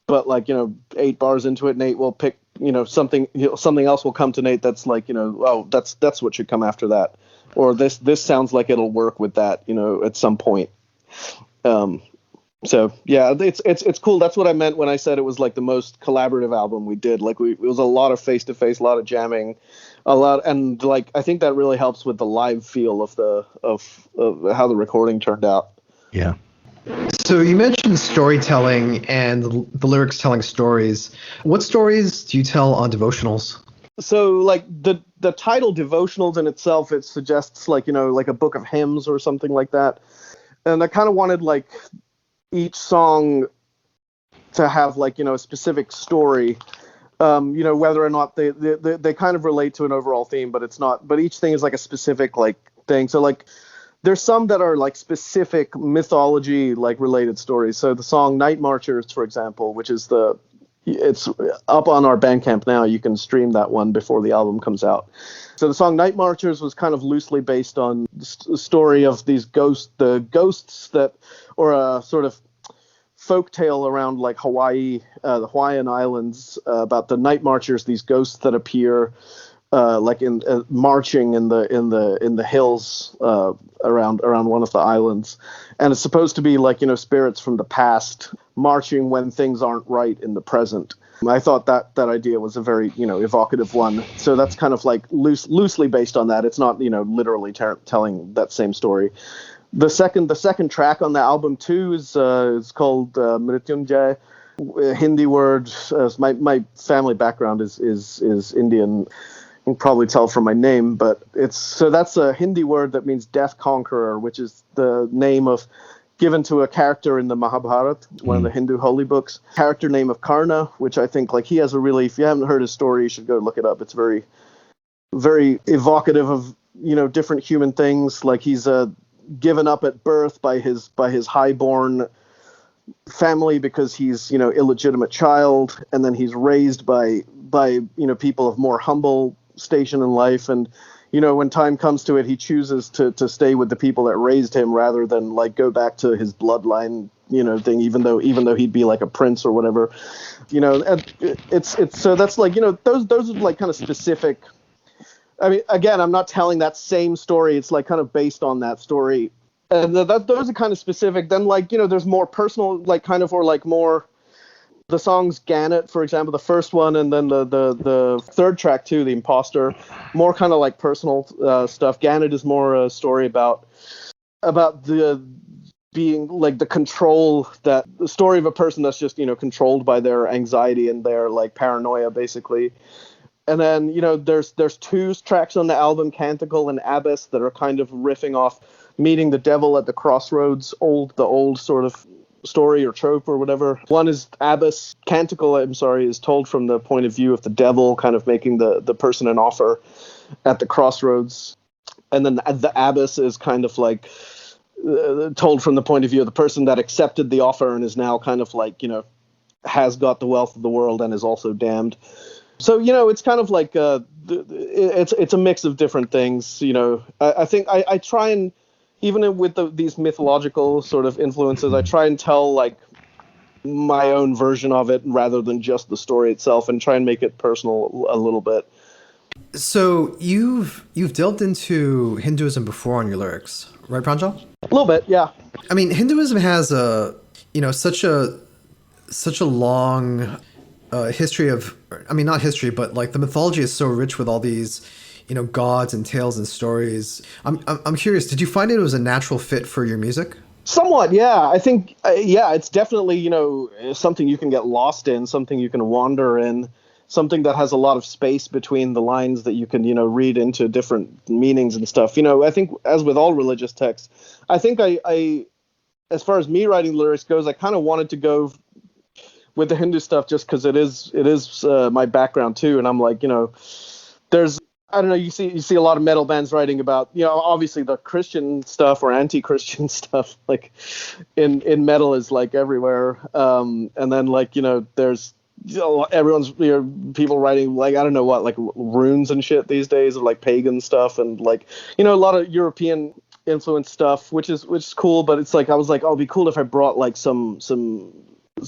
but, like, 8 bars into it, Nate will pick, something else will come to Nate that's like, oh, that's what should come after that, or this sounds like it'll work with that, at some point. So yeah, it's cool. That's what I meant when I said it was like the most collaborative album we did. Like, it was a lot of face to face, a lot of jamming, and like, I think that really helps with the live feel of how the recording turned out. Yeah. So you mentioned storytelling and the lyrics telling stories. What stories do you tell on Devotionals? So, like, the title Devotionals in itself, it suggests, like, like a book of hymns or something like that. And I kind of wanted, like, each song to have, like, a specific story, whether or not they kind of relate to an overall theme, but it's not, but each thing is like a specific, like, thing. So, like, there's some that are like specific mythology, like related stories. So the song Night Marchers, for example, which is it's up on our Bandcamp now. You can stream that one before the album comes out. So the song Night Marchers was kind of loosely based on the story of these ghosts that, or a sort of folk tale around like Hawaii, the Hawaiian Islands, about the night marchers, these ghosts that appear like in marching in the hills around one of the islands, and it's supposed to be like spirits from the past marching when things aren't right in the present. I thought that idea was a very evocative one. So that's kind of like loosely based on that. It's not literally telling that same story. The second track on the album too is called Mrityunjay. Hindi word. My family background is Indian. You can probably tell from my name, but that's a Hindi word that means death conqueror, which is the name given to a character in the Mahabharata, one of the Hindu holy books. Character name of Karna, which I think like he has a really, if you haven't heard his story, you should go look it up. It's very, very evocative of different human things. Like he's given up at birth by his highborn family because he's illegitimate child, and then he's raised by people of more humble station in life, and when time comes to it, he chooses to stay with the people that raised him rather than like go back to his bloodline thing, even though he'd be like a prince or whatever. And it's so that's like those are like kind of specific. I mean, again, I'm not telling that same story. It's like kind of based on that story, and those are kind of specific. Then like there's more personal, like kind of, or like more. The songs Gannett, for example, the first one, and then the third track too, The Imposter, more kind of like personal stuff. Gannett is more a story about the being like the control, that the story of a person that's just controlled by their anxiety and their like paranoia basically. And then there's two tracks on the album, Canticle and Abyss, that are kind of riffing off meeting the devil at the crossroads, the old sort of story or trope or whatever. One is Abyss. Canticle, is told from the point of view of the devil, kind of making the person an offer at the crossroads. And then the Abyss is kind of like told from the point of view of the person that accepted the offer and is now kind of like, has got the wealth of the world and is also damned. So, it's kind of like it's a mix of different things. I think I try and, even with these mythological sort of influences, I try and tell like my own version of it rather than just the story itself, and try and make it personal a little bit. So you've delved into Hinduism before on your lyrics, right, Pranjal? A little bit, yeah. I mean, Hinduism has such a long history of, I mean, not history, but like the mythology is so rich with all these gods and tales and stories. I'm curious, did you find it was a natural fit for your music? Somewhat, yeah. I think, it's definitely, something you can get lost in, something you can wander in, something that has a lot of space between the lines that you can, read into different meanings and stuff. I think as with all religious texts, I think I as far as me writing lyrics goes, I kind of wanted to go with the Hindu stuff just because it is my background too. And I'm like, there's, I don't know, you see a lot of metal bands writing about, obviously the Christian stuff or anti-Christian stuff, like in metal is like everywhere. And then like, there's everyone's, people writing like, I don't know what, like runes and shit these days of like pagan stuff. And like, a lot of European influence stuff, which is cool. But it's like, I was like, oh, it'd be cool if I brought like some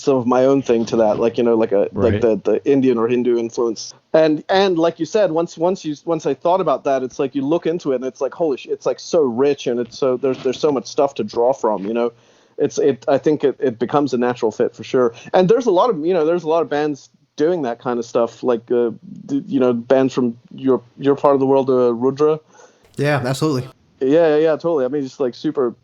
of my own thing to that, like like the Indian or Hindu influence, and like you said, once I thought about that, it's like you look into it and it's like, holy shit, it's like so rich, and it's so there's so much stuff to draw from, I think it becomes a natural fit for sure. And there's a lot of bands doing that kind of stuff, like bands from your part of the world, Rudra. Yeah, absolutely. Yeah, totally. I mean, it's like super.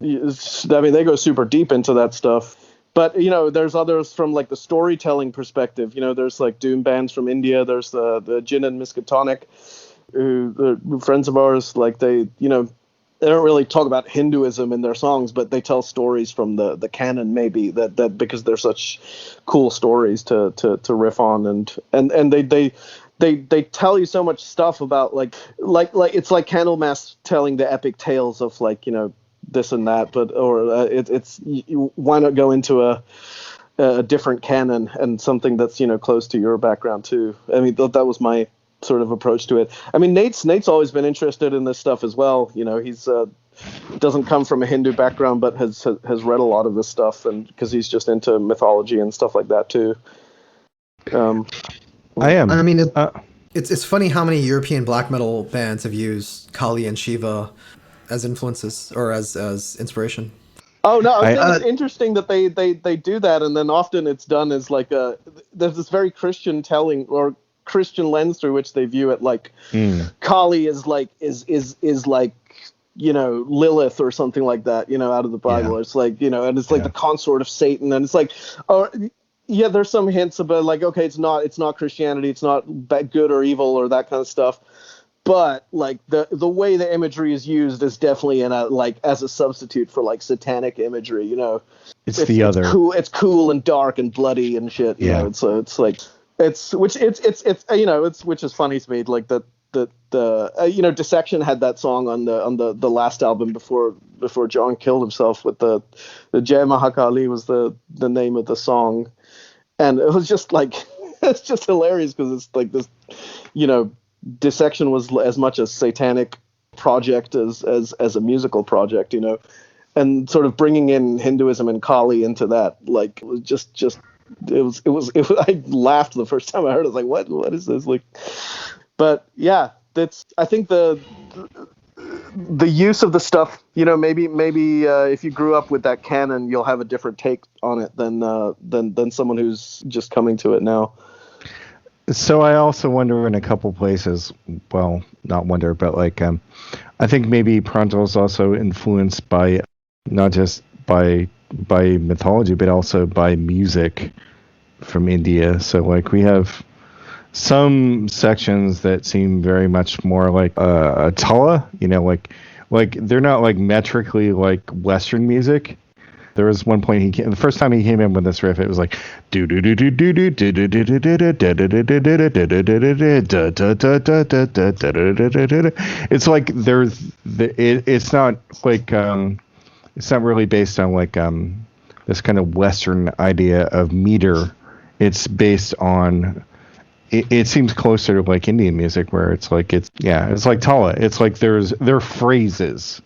I mean, they go super deep into that stuff. But, there's others from like the storytelling perspective. There's like doom bands from India. There's the Jinn and Miskatonic, who they're friends of ours. Like they don't really talk about Hinduism in their songs, but they tell stories from the canon, maybe that because they're such cool stories to riff on. And they tell you so much stuff about like it's like Candlemas telling the epic tales of like, you know, this and that, but why not go into a different canon and something that's, you know, close to your background too. I mean, that was my sort of approach to it. I mean, Nate's always been interested in this stuff as well. You know, he's doesn't come from a Hindu background, but has read a lot of this stuff, and because he's just into mythology and stuff like that too. I am. I mean, it's funny how many European black metal bands have used Kali and Shiva as influences or as inspiration. Oh no, I think it's interesting that they do that, and then often it's done as like there's this very Christian telling or Christian lens through which they view it. Like Kali is like like, you know, Lilith or something like that, you know, out of the Bible. Yeah. It's like, you know, and it's like the consort of Satan, and it's like, oh yeah, there's some hints about like, okay, it's not Christianity, it's not good or evil or that kind of stuff. But like the way the imagery is used is definitely in a like as a substitute for like satanic imagery, you know. It's cool and dark and bloody and shit. You know? So it's like it's you know, it's which is funny to me, like that you know, Dissection had that song on the last album before John killed himself with the Jai Mahakali was the name of the song, and it was just like it's just hilarious because it's like this, you know. Dissection was as much a satanic project as a musical project, you know, and sort of bringing in Hinduism and Kali into that, like, was just it was I laughed the first time I heard it. I was like, what is this, like? But yeah, I think the use of the stuff, you know, maybe if you grew up with that canon, you'll have a different take on it than someone who's just coming to it now. So I also wonder in a couple places, well, not wonder, but like, I think maybe Pranjal is also influenced by, not just by mythology, but also by music from India. So like we have some sections that seem very much more like a tala, you know, like they're not like metrically like Western music. There was one point the first time he came in with this riff, it was like do do do do do do do do do do do do. It's like it's not like it's not really based on like this kind of Western idea of meter. It's based on it seems closer to like Indian music where it's like it's like tala. It's like there are phrases,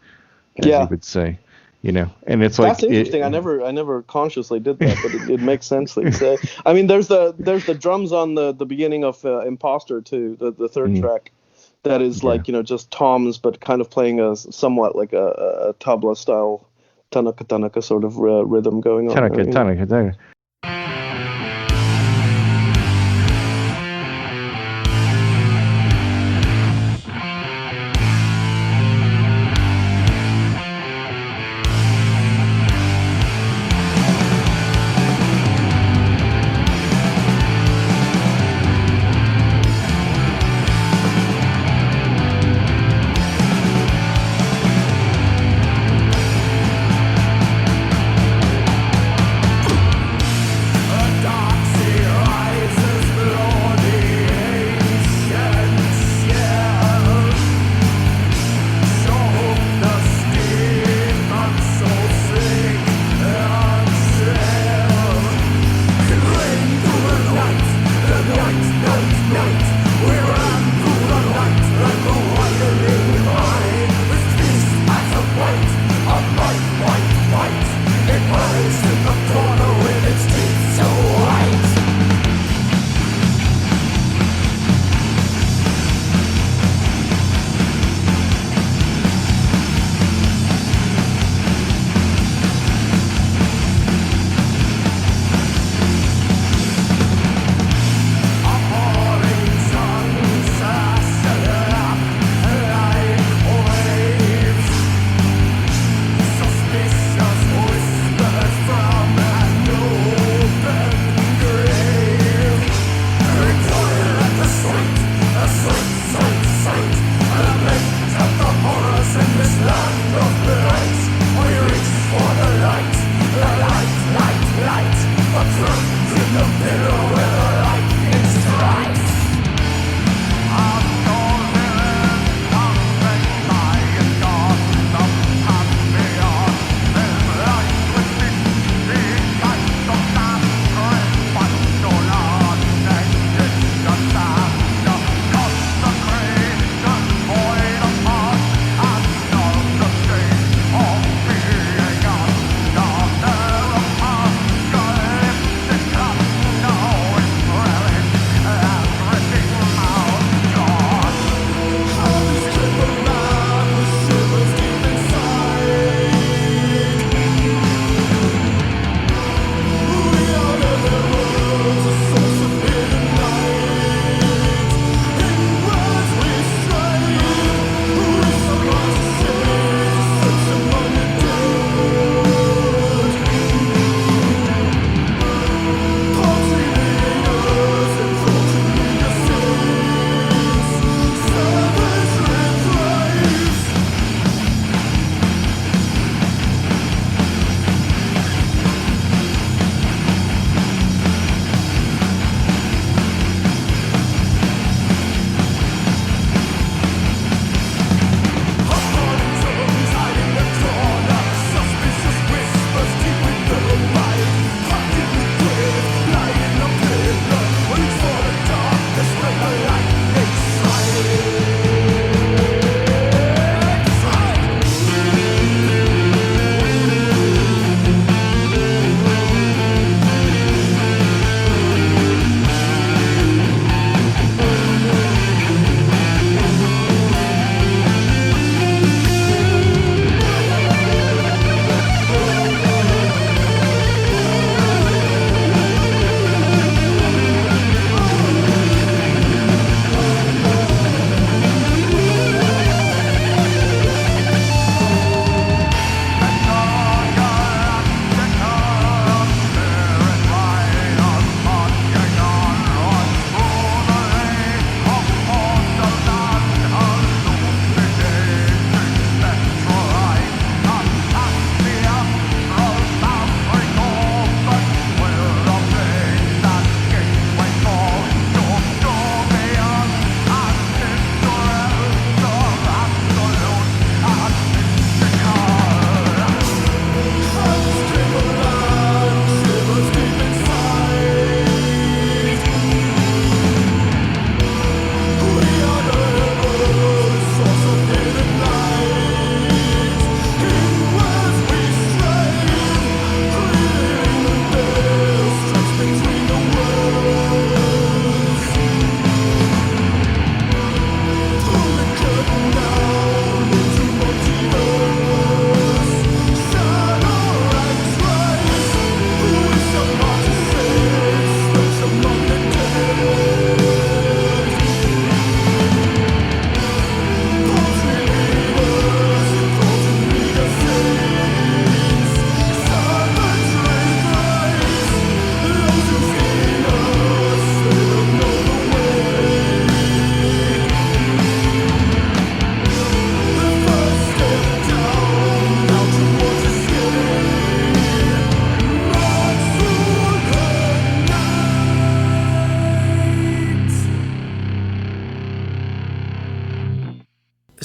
as you would say. You know, and it's like that's interesting. I never consciously did that, but it makes sense that you say. I mean, there's the drums on the beginning of Imposter too, the third track, that is like, you know, just toms, but kind of playing a somewhat like a tabla style tanaka sort of rhythm going on. Tanaka.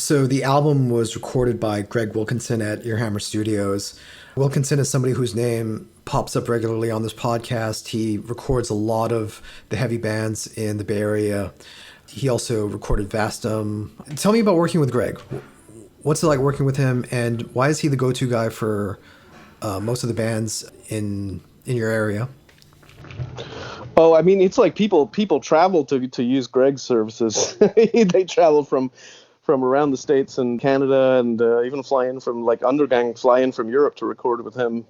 So the album was recorded by Greg Wilkinson at Earhammer Studios. Wilkinson is somebody whose name pops up regularly on this podcast. He records a lot of the heavy bands in the Bay Area. He also recorded Vastum. Tell me about working with Greg. What's it like working with him, and why is he the go-to guy for most of the bands in your area? Oh, I mean, it's like people travel to use Greg's services. They travel from around the States and Canada, and even fly in from Europe to record with him.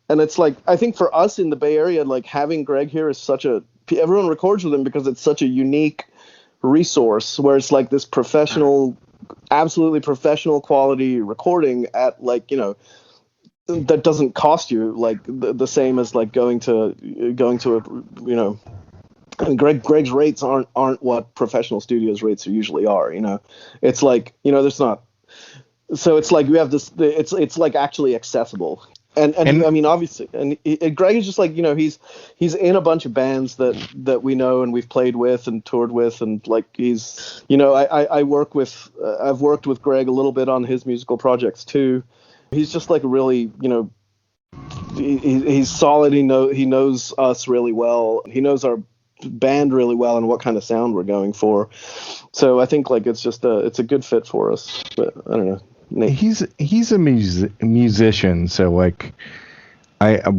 And it's like, I think for us in the Bay Area, like having Greg here is everyone records with him because it's such a unique resource where it's like this absolutely professional quality recording at that doesn't cost you like the same as like going to a, and Greg's rates aren't what professional studios rates usually are. It's like, there's not. So it's like we have this. It's like actually accessible. And I mean, obviously, and Greg is just like, he's in a bunch of bands that we know and we've played with and toured with, and like he's, I've worked with Greg a little bit on his musical projects too. He's just like really, he's solid. He knows us really well. He knows our band really well and what kind of sound we're going for. So I think like it's a good fit for us. But I don't know. Nate. He's a musician, so like in a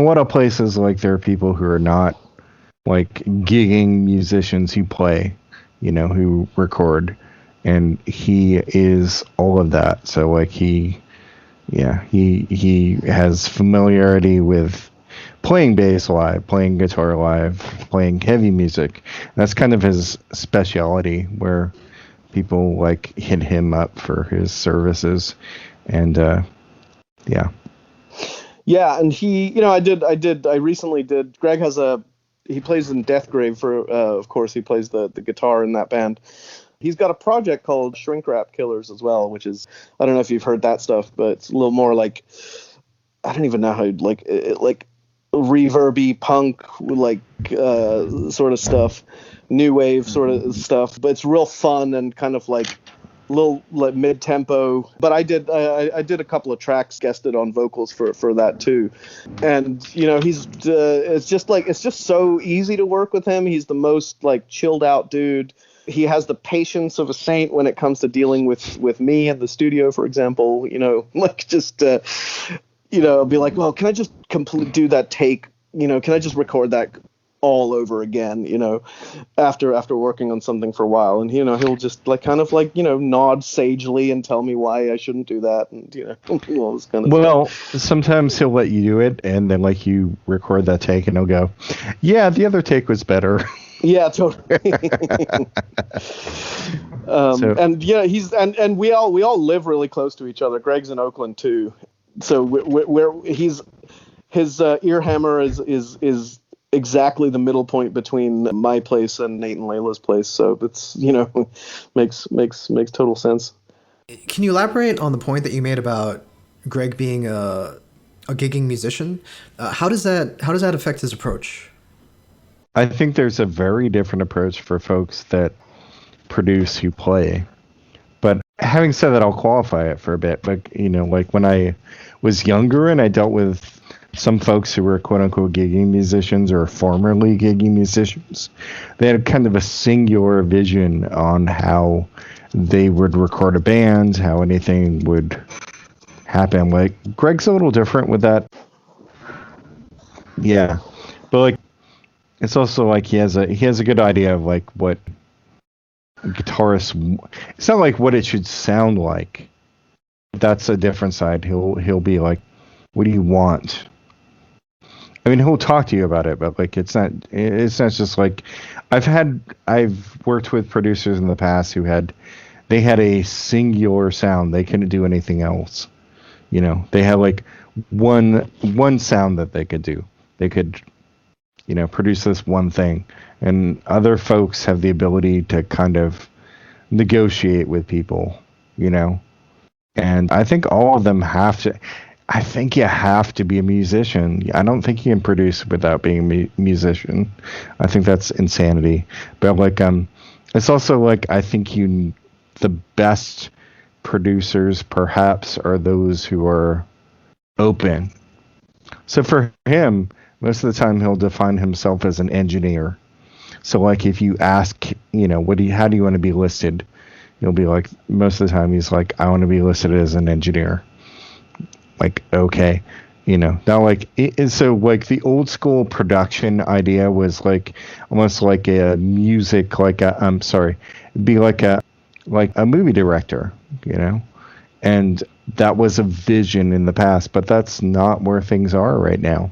lot of places, like there are people who are not like gigging musicians who play, who record, and he is all of that. So like he has familiarity with playing bass live, playing guitar live, playing heavy music. That's kind of his specialty, where people like hit him up for his services. And and he, I recently did. Greg he plays in Deathgrave for of course he plays the guitar in that band. He's got a project called Shrink Wrap Killers as well, which is, I don't know if you've heard that stuff, but it's a little more like, I don't even know how you'd like reverby punk, like sort of stuff, new wave sort of stuff, but it's real fun and kind of like a little like mid-tempo. But I did a couple of tracks guested on vocals for that too, and he's it's just so easy to work with him. He's the most like chilled out dude. He has the patience of a saint when it comes to dealing with me in the studio, for example. Like just I'll be like, well, can I just do that take? Can I just record that all over again? After working on something for a while, and he'll just like kind of like nod sagely and tell me why I shouldn't do that, and all this kind of stuff. Sometimes he'll let you do it, and then like you record that take, and he'll go, "Yeah, the other take was better." Yeah, totally. And yeah, and we all live really close to each other. Greg's in Oakland too, so his Earhammer is exactly the middle point between my place and Nate and Layla's place. So it's makes total sense. Can you elaborate on the point that you made about Greg being a gigging musician? How does that affect his approach? I think there's a very different approach for folks that produce who play. But having said that, I'll qualify it for a bit. Like, like when I was younger and I dealt with some folks who were quote unquote gigging musicians or formerly gigging musicians, they had kind of a singular vision on how they would record a band, how anything would happen. Like Greg's a little different with that. Yeah. But like, it's also like he has a good idea of like what guitarists. It's not like what it should sound like. That's a different side. He'll be like, "What do you want?" I mean, he'll talk to you about it, but like it's not just like I've worked with producers in the past who had a singular sound. They couldn't do anything else. They had like one sound that they could do. They could produce this one thing, and other folks have the ability to kind of negotiate with people, and I think all of them have to. I think you have to be a musician. I don't think you can produce without being a musician. I think that's insanity. But like It's also like, I think the best producers perhaps are those who are open. So for him, most of the time he'll define himself as an engineer. So like if you ask, how do you want to be listed? You'll be like, most of the time he's like, I want to be listed as an engineer. Like, okay. Now like, so like the old school production idea was like almost like a music, like it'd be like a movie director, and that was a vision in the past, but that's not where things are right now.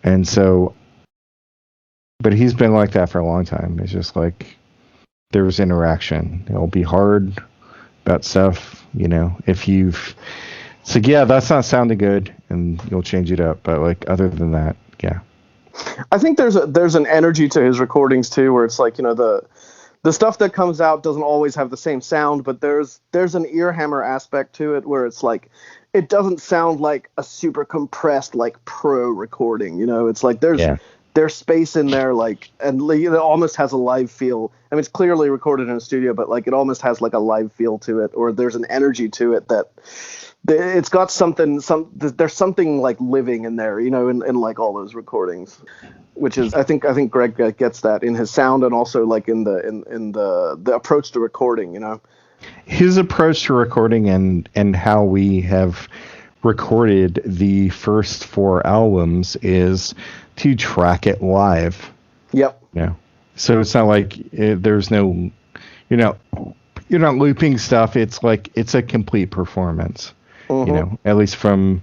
And so, but he's been like that for a long time. It's just like, there's interaction. It'll be hard about stuff, if you've, it's like, yeah, that's not sounding good, and you'll change it up. But like, other than that, yeah. I think there's an energy to his recordings too, where it's like, the stuff that comes out doesn't always have the same sound, but there's an ear hammer aspect to it where it's like, it doesn't sound like a super compressed like pro recording. It's like there's space in there, like, and it almost has a live feel. I mean, it's clearly recorded in a studio, but like it almost has like a live feel to it, or there's an energy to it that it's got there's something like living in there, in like all those recordings, which is I think Greg gets that in his sound, and also like in the approach to recording, His approach to recording and how we have recorded the first 4 albums is to track it live. Yep. Yeah. So it's not like there's no, you're not looping stuff. It's like, it's a complete performance. At least from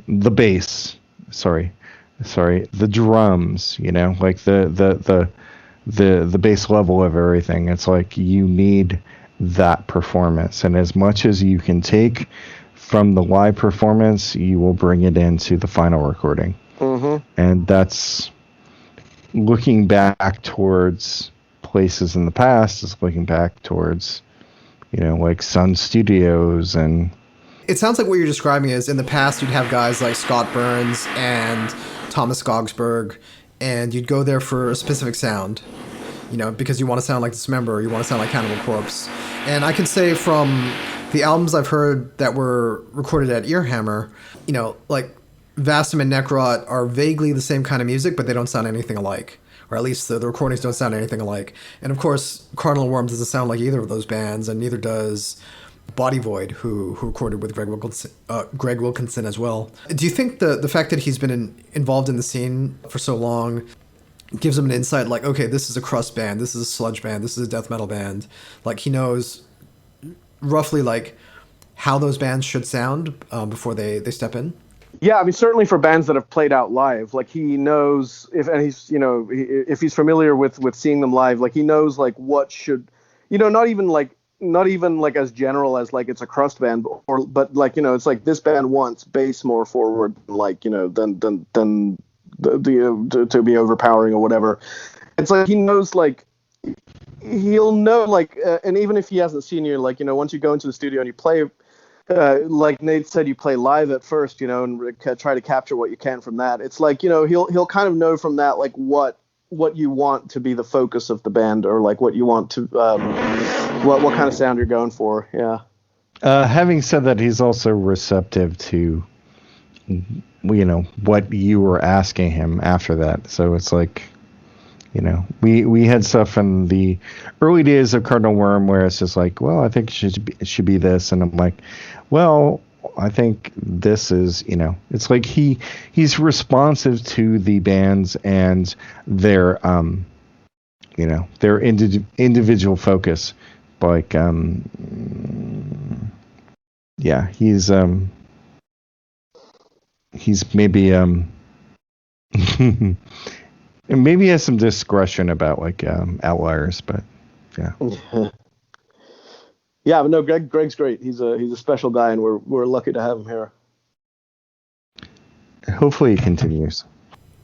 the bass, the drums, like the base level of everything. It's like, you need that performance, and as much as you can take from the live performance, you will bring it into the final recording. And that's looking back towards places in the past, is looking back towards, like Sun Studios. And it sounds like what you're describing is, in the past you'd have guys like Scott Burns and Thomas Skogsberg, and you'd go there for a specific sound, because you want to sound like Dismember, or you want to sound like Cannibal Corpse. And I can say from the albums I've heard that were recorded at Earhammer, like Vastum and Necrot are vaguely the same kind of music, but they don't sound anything alike. Or at least the recordings don't sound anything alike. And of course, Cardinal Wyrm doesn't sound like either of those bands, and neither does Body Void, who recorded with Greg Wilkinson as well. Do you think the fact that he's been involved in the scene for so long gives him an insight, like, okay, this is a crust band, this is a sludge band, this is a death metal band? Like, he knows roughly like how those bands should sound before they step in? Yeah, I mean, certainly for bands that have played out live, like he knows if he's familiar with seeing them live, like he knows like what should, not even like as general as like it's a crust band, but like, it's like this band wants bass more forward, like, than to be overpowering or whatever. It's like he knows, like he'll know, like, and even if he hasn't seen you, like, once you go into the studio and you play, like Nate said, you play live at first, and try to capture what you can from that. It's like, he'll kind of know from that, like what you want to be the focus of the band, or like what you want to, what kind of sound you're going for. Yeah. Having said that, he's also receptive to, what you were asking him after that. So it's like, we had stuff in the early days of Cardinal Wyrm where it's just like, well, I think it should be this. And I'm like, well, I think this is, it's like he's responsive to the bands and their, their individual focus. Like, yeah, he's maybe, and maybe he has some discretion about like outliers, but yeah. Yeah, but no, Greg's great. He's a special guy, and we're lucky to have him here. Hopefully, it continues.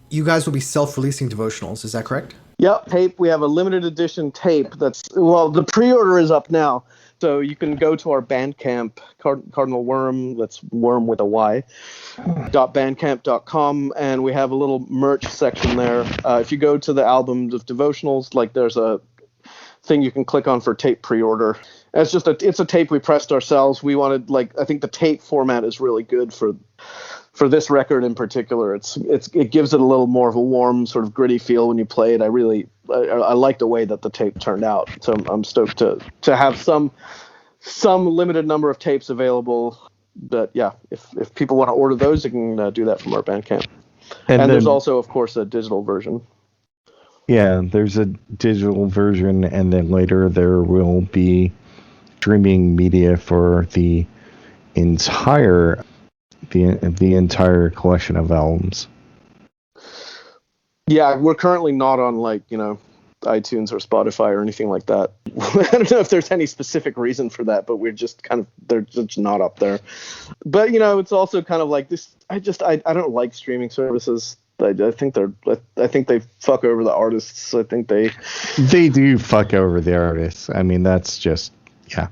You guys will be self-releasing Devotionals, is that correct? Yep, tape. We have a limited edition tape. The pre-order is up now, so you can go to our Bandcamp, Cardinal Wyrm. That's Worm with a Y. .bandcamp.com, and we have a little merch section there. If you go to the albums of Devotionals, like there's thing you can click on for tape pre-order. And it's a tape we pressed ourselves. We wanted, like, I think the tape format is really good for this record in particular. It gives it a little more of a warm, sort of gritty feel when you play it. I like the way that the tape turned out. So I'm stoked to have some limited number of tapes available. But yeah, if people want to order those, they can do that from our Bandcamp. And there's also, of course, a digital version. Yeah, there's a digital version, and then later there will be streaming media for the entire collection of albums. Yeah, we're currently not on, like, iTunes or Spotify or anything like that. I don't know if there's any specific reason for that, but we're just they're just not up there. But it's also kind of like this. I don't like streaming services. I think they fuck over the artists. I think they do fuck over the artists. I mean, that's just yeah.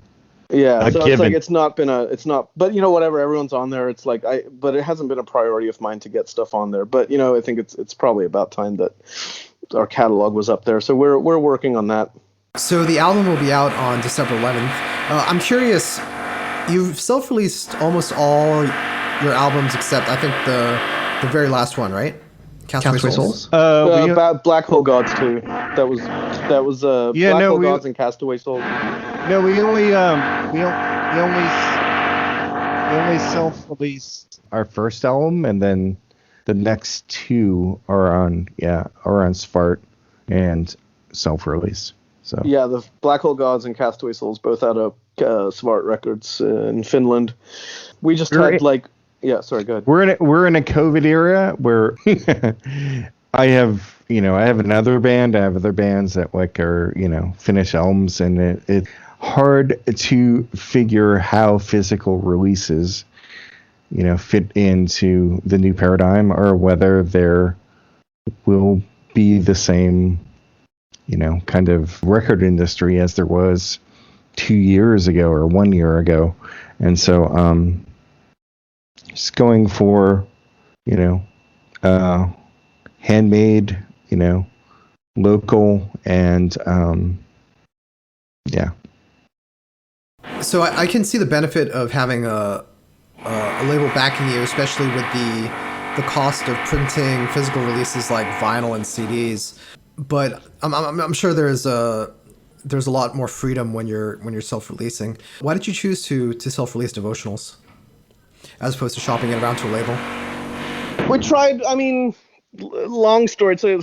So it's like it's not, but whatever. Everyone's on there. It's like but it hasn't been a priority of mine to get stuff on there. But I think it's probably about time that our catalog was up there. So we're working on that. So the album will be out on December 11th. I'm curious. You've self-released almost all your albums except I think the very last one, right? Castaway Souls. Black Hole Gods too. That was Black Hole Gods and Castaway Souls. No, we only self-released our first album, and then the next two are on Svart and self-release. So yeah, the Black Hole Gods and Castaway Souls both out of Svart Records in Finland. We just yeah, sorry, go ahead. We're in a COVID era where I have another band. I have other bands that are finish albums, and it's hard to figure how physical releases fit into the new paradigm, or whether there will be the same kind of record industry as there was 2 years ago or 1 year ago. And so just going for handmade, local, and yeah. So I can see the benefit of having a label backing you, especially with the cost of printing physical releases like vinyl and CDs. But I'm sure there's a lot more freedom when you're self-releasing. Why did you choose to self-release Devotionals as opposed to shopping it around to a label? We tried. I mean, long story. It's a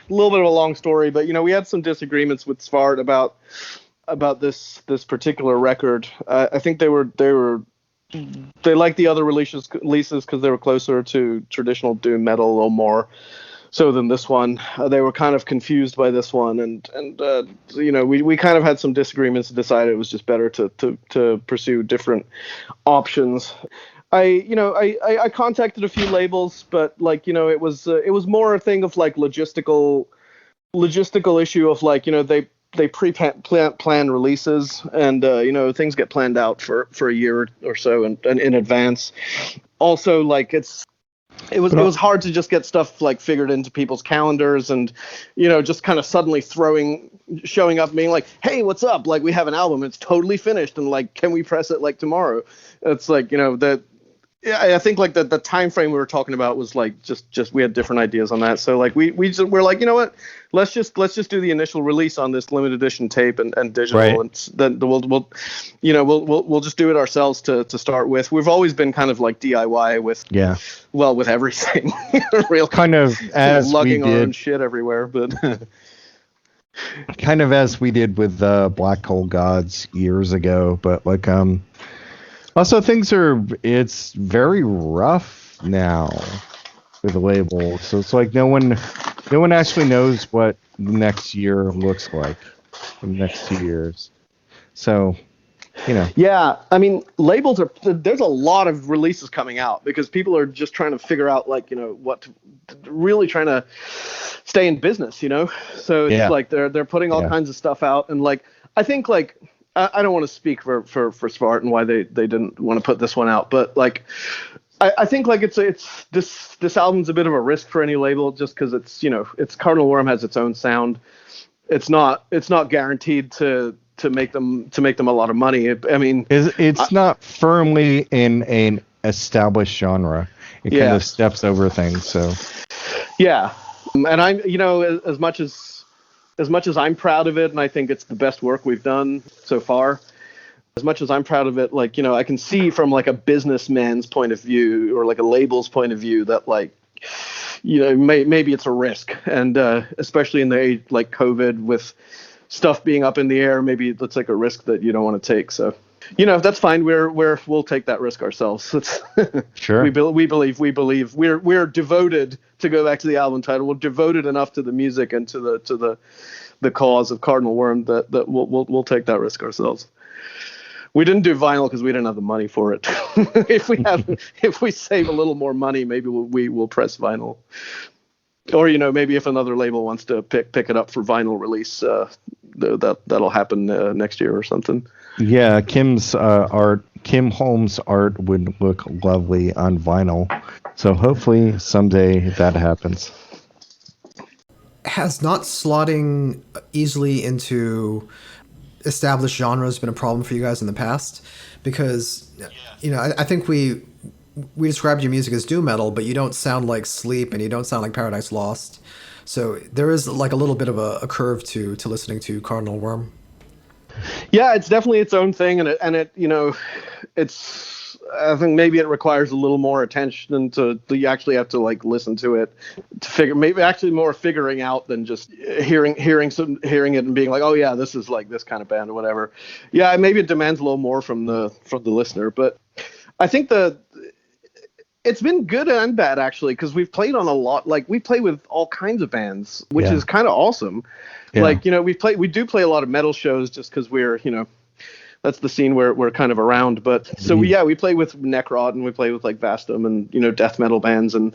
little bit of a long story, but we had some disagreements with Svart about this particular record. I think they liked the other releases because they were closer to traditional doom metal a little more so than this one. They were kind of confused by this one, and we kind of had some disagreements and decided it was just better to pursue different options. I contacted a few labels, but it was more a thing of logistical issue of they pre-plan releases, and things get planned out for a year or so and in advance. Also, it was hard to just get stuff figured into people's calendars, and just kind of suddenly showing up and being like, hey, what's up? We have an album, it's totally finished, and can we press it tomorrow? It's that. Yeah, I think the time frame we were talking about was just we had different ideas on that. So we're like, what? Let's just do the initial release on this limited edition tape and digital, right. And then we'll just do it ourselves to start with. We've always been kind of DIY with everything, real kind of as lugging we did, our own shit everywhere, but kind of as we did with Black Hole Gods years ago, but also, it's very rough now with the label. So it's no one actually knows what the next year looks like, the next 2 years. So, Yeah, I mean, labels there's a lot of releases coming out because people are just trying to figure out really trying to stay in business, So it's they're putting all kinds of stuff out, and I think I don't want to speak for Svart and why they didn't want to put this one out, but I think it's this album's a bit of a risk for any label just because it's Cardinal Wyrm has its own sound. it's not guaranteed to make them a lot of money. I mean, It's not firmly in an established genre. It kind of steps over things. So yeah, and I'm, as much as I'm proud of it, and I think it's the best work we've done so far. As much as I'm proud of it, like, I can see from like a businessman's point of view or like a label's point of view that, like, maybe it's a risk, and especially in the age like COVID with stuff being up in the air, maybe it's like a risk that you don't want to take. So, that's fine. We'll take that risk ourselves. sure. We believe we're devoted, to go back to the album title. We're devoted enough to the music and to the cause of Cardinal Wyrm that we'll take that risk ourselves. We didn't do vinyl because we didn't have the money for it. If we save a little more money, maybe we'll press vinyl. Or, maybe if another label wants to pick it up for vinyl release, that'll happen next year or something. Yeah, Kim Holmes' art would look lovely on vinyl. So hopefully someday that happens. Has not slotting easily into established genres been a problem for you guys in the past? Because, I think we described your music as doom metal, but you don't sound like Sleep and you don't sound like Paradise Lost. So there is like a little bit of a curve to listening to Cardinal Wyrm. Yeah, it's definitely its own thing, and it it's, I think maybe it requires a little more attention to you actually have to like listen to it to figure, maybe actually more figuring out than just hearing it and being like, oh yeah, this is like this kind of band or whatever. Yeah, maybe it demands a little more from the listener, but I think it's been good and bad actually, because we've played on a lot, like we play with all kinds of bands, which is kind of awesome. Yeah. Like, we do play a lot of metal shows just because we're, that's the scene where we're kind of around. But so we play with Necrot and we play with like Vastum and, death metal bands and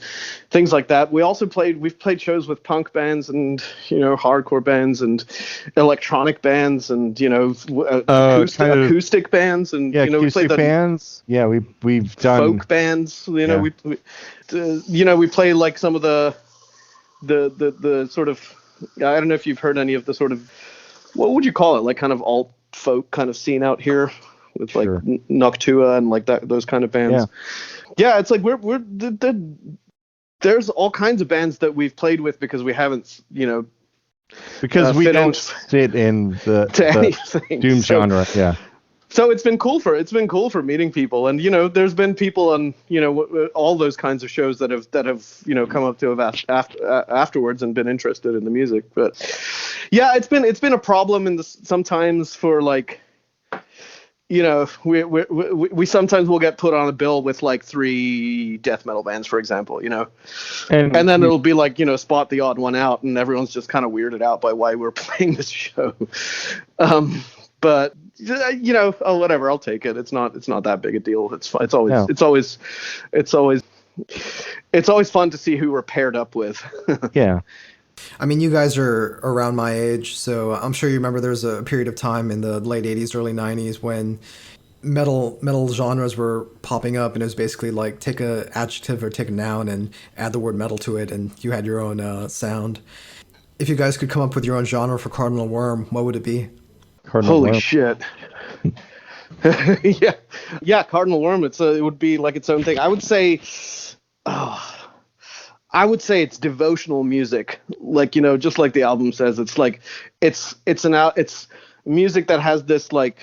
things like that. We've played shows with punk bands and, hardcore bands and electronic bands and, acoustic bands and, we played bands. Yeah, we've done folk bands, we play like some of the sort of, I don't know if you've heard any of the sort of, what would you call it? Like kind of alt folk kind of scene out here with like Noctua and like those kind of bands. Yeah, it's like there's all kinds of bands that we've played with because we haven't, because we don't fit in the doom genre. Yeah. So it's been cool for meeting people, and there's been people on all those kinds of shows that have come up to us afterwards and been interested in the music. But yeah, it's been a problem sometimes for like we sometimes will get put on a bill with like 3 death metal bands, for example, and then it'll be like spot the odd one out, and everyone's just kind of weirded out by why we're playing this show. But whatever, I'll take it. It's not that big a deal. It's always fun to see who we're paired up with. Yeah. I mean, you guys are around my age, so I'm sure you remember there was a period of time in the late 80s, early 90s when metal genres were popping up, and it was basically like take a adjective or take a noun and add the word metal to it, and you had your own sound. If you guys could come up with your own genre for Cardinal Wyrm, what would it be? Holy shit. yeah, Cardinal Wyrm, it would be like its own thing. I would say it's devotional music. Like, just like the album says, it's like it's music that has this like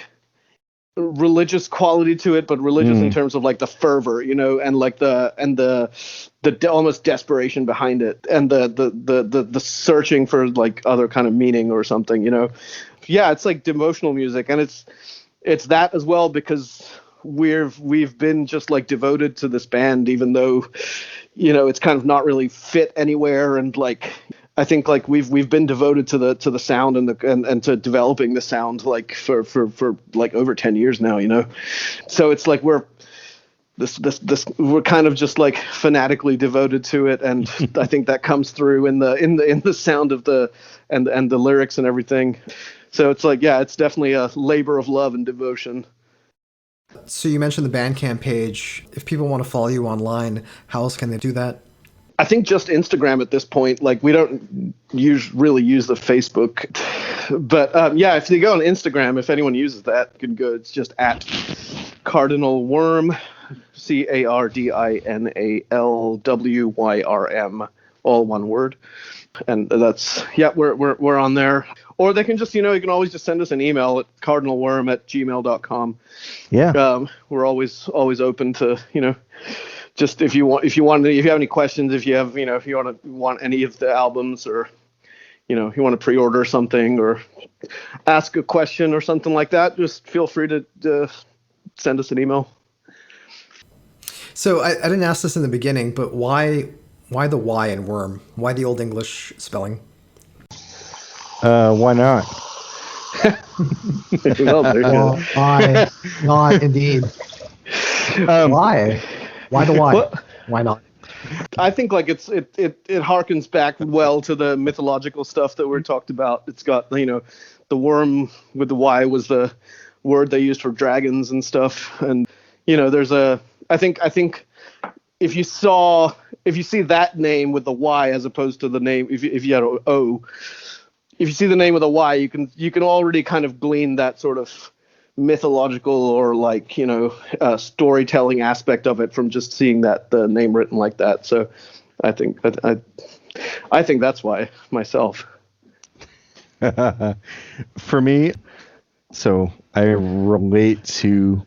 religious quality to it, but religious in terms of like the fervor, and like the almost desperation behind it, and the searching for like other kind of meaning or something, Yeah, it's like devotional music, and it's that as well, because we've been just like devoted to this band, even though it's kind of not really fit anywhere, and like I think like we've been devoted to the sound and to developing the sound like for like over 10 years now, So it's like we're kind of just like fanatically devoted to it, and I think that comes through in the sound of the and the lyrics and everything. So it's like, yeah, it's definitely a labor of love and devotion. So you mentioned the Bandcamp page. If people want to follow you online, how else can they do that? I think just Instagram at this point. Like, we don't really use the Facebook. But yeah, if you go on Instagram, if anyone uses that, you can go. It's just at Cardinal Wyrm, CardinalWyrm, all one word. And that's, yeah, we're on there. Or they can just, you can always just send us an email at cardinalwyrm@gmail.com. Yeah. We're always open to, just if you have any questions, if you want any of the albums, or, if you want to pre-order something or ask a question or something like that, just feel free to send us an email. So I didn't ask this in the beginning, but why the Y in worm? Why the Old English spelling? Why not? Well, why not indeed? Why? Why the Y? Well, Why not? I think like it harkens back well to the mythological stuff that we talked about. It's got, the worm with the Y was the word they used for dragons and stuff. And there's I think if you see that name with the Y as opposed to the name, if you had an O, if you see the name with a Y, you can already kind of glean that sort of mythological or like, storytelling aspect of it from just seeing that the name written like that. So I think that's why myself. For me, so I relate to,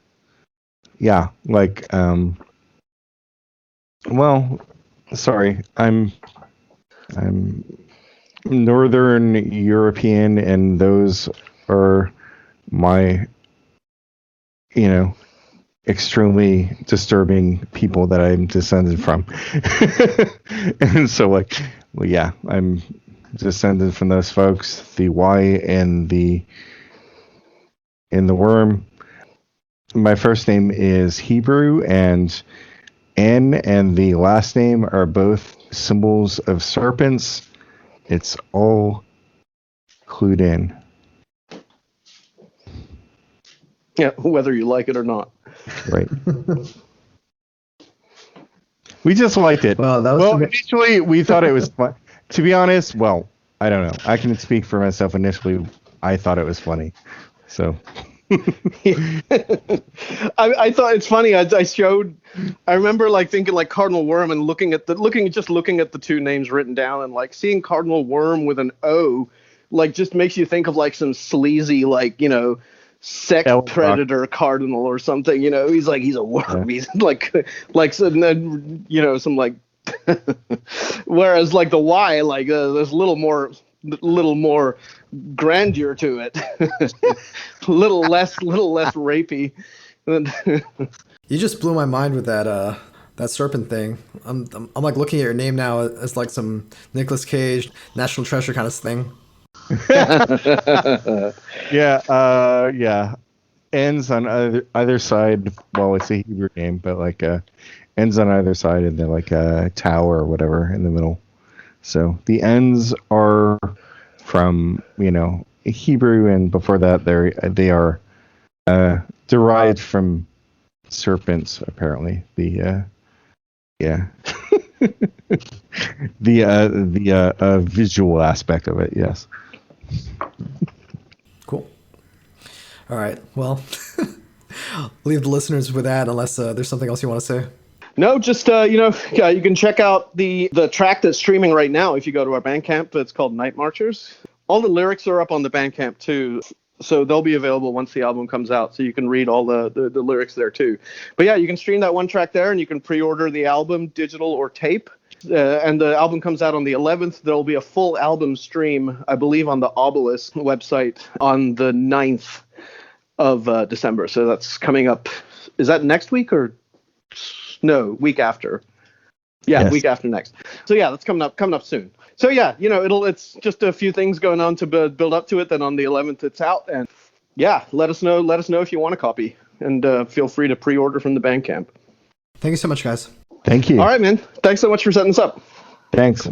yeah, like, well, sorry, I'm Northern European, and those are my, extremely disturbing people that I'm descended from. And so, like, well, yeah, I'm descended from those folks. The Y and the worm. My first name is Hebrew, and N and the last name are both symbols of serpents. It's all clued in. Yeah, whether you like it or not. Right. We just liked it. Well, initially we thought it was fun. To be honest, well, I don't know. I can speak for myself. Initially, I thought it was funny. So I thought it's funny. I remember like thinking like Cardinal Wyrm and looking at the two names written down, and like seeing Cardinal Wyrm with an O, like just makes you think of like some sleazy, like, sex predator cardinal or something. He's a worm. Yeah. He's like and then, some like, whereas like the Y, like there's a little more grandeur to it. little less rapey. You just blew my mind with that serpent thing. I'm like looking at your name now as like some Nicolas Cage National Treasure kind of thing. Yeah. Ends on either side. Well, it's a Hebrew name, but like ends on either side, and then like a tower or whatever in the middle. So the ends are from Hebrew, and before that they are derived from serpents, apparently. The visual aspect of it, yes. Cool. All right. Well, leave the listeners with that, unless there's something else you want to say. No, just you can check out the track that's streaming right now if you go to our Bandcamp. It's called Night Marchers. All the lyrics are up on the Bandcamp too, so they'll be available once the album comes out, so you can read all the lyrics there too. But yeah, you can stream that one track there, and you can pre-order the album, digital or tape. And the album comes out on the 11th. There'll be a full album stream, I believe, on the Obelisk website on the 9th of December. So that's coming up. Is that next week or no? Week after. Yeah, yes. Week after next. So yeah, that's coming up soon. So yeah, it's just a few things going on to build up to it. Then on the 11th, it's out, and yeah, let us know if you want a copy, and feel free to pre-order from the Bandcamp. Thank you so much, guys. Thank you. All right, man. Thanks so much for setting this up. Thanks.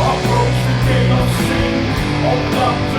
Approach the gate of sin, open up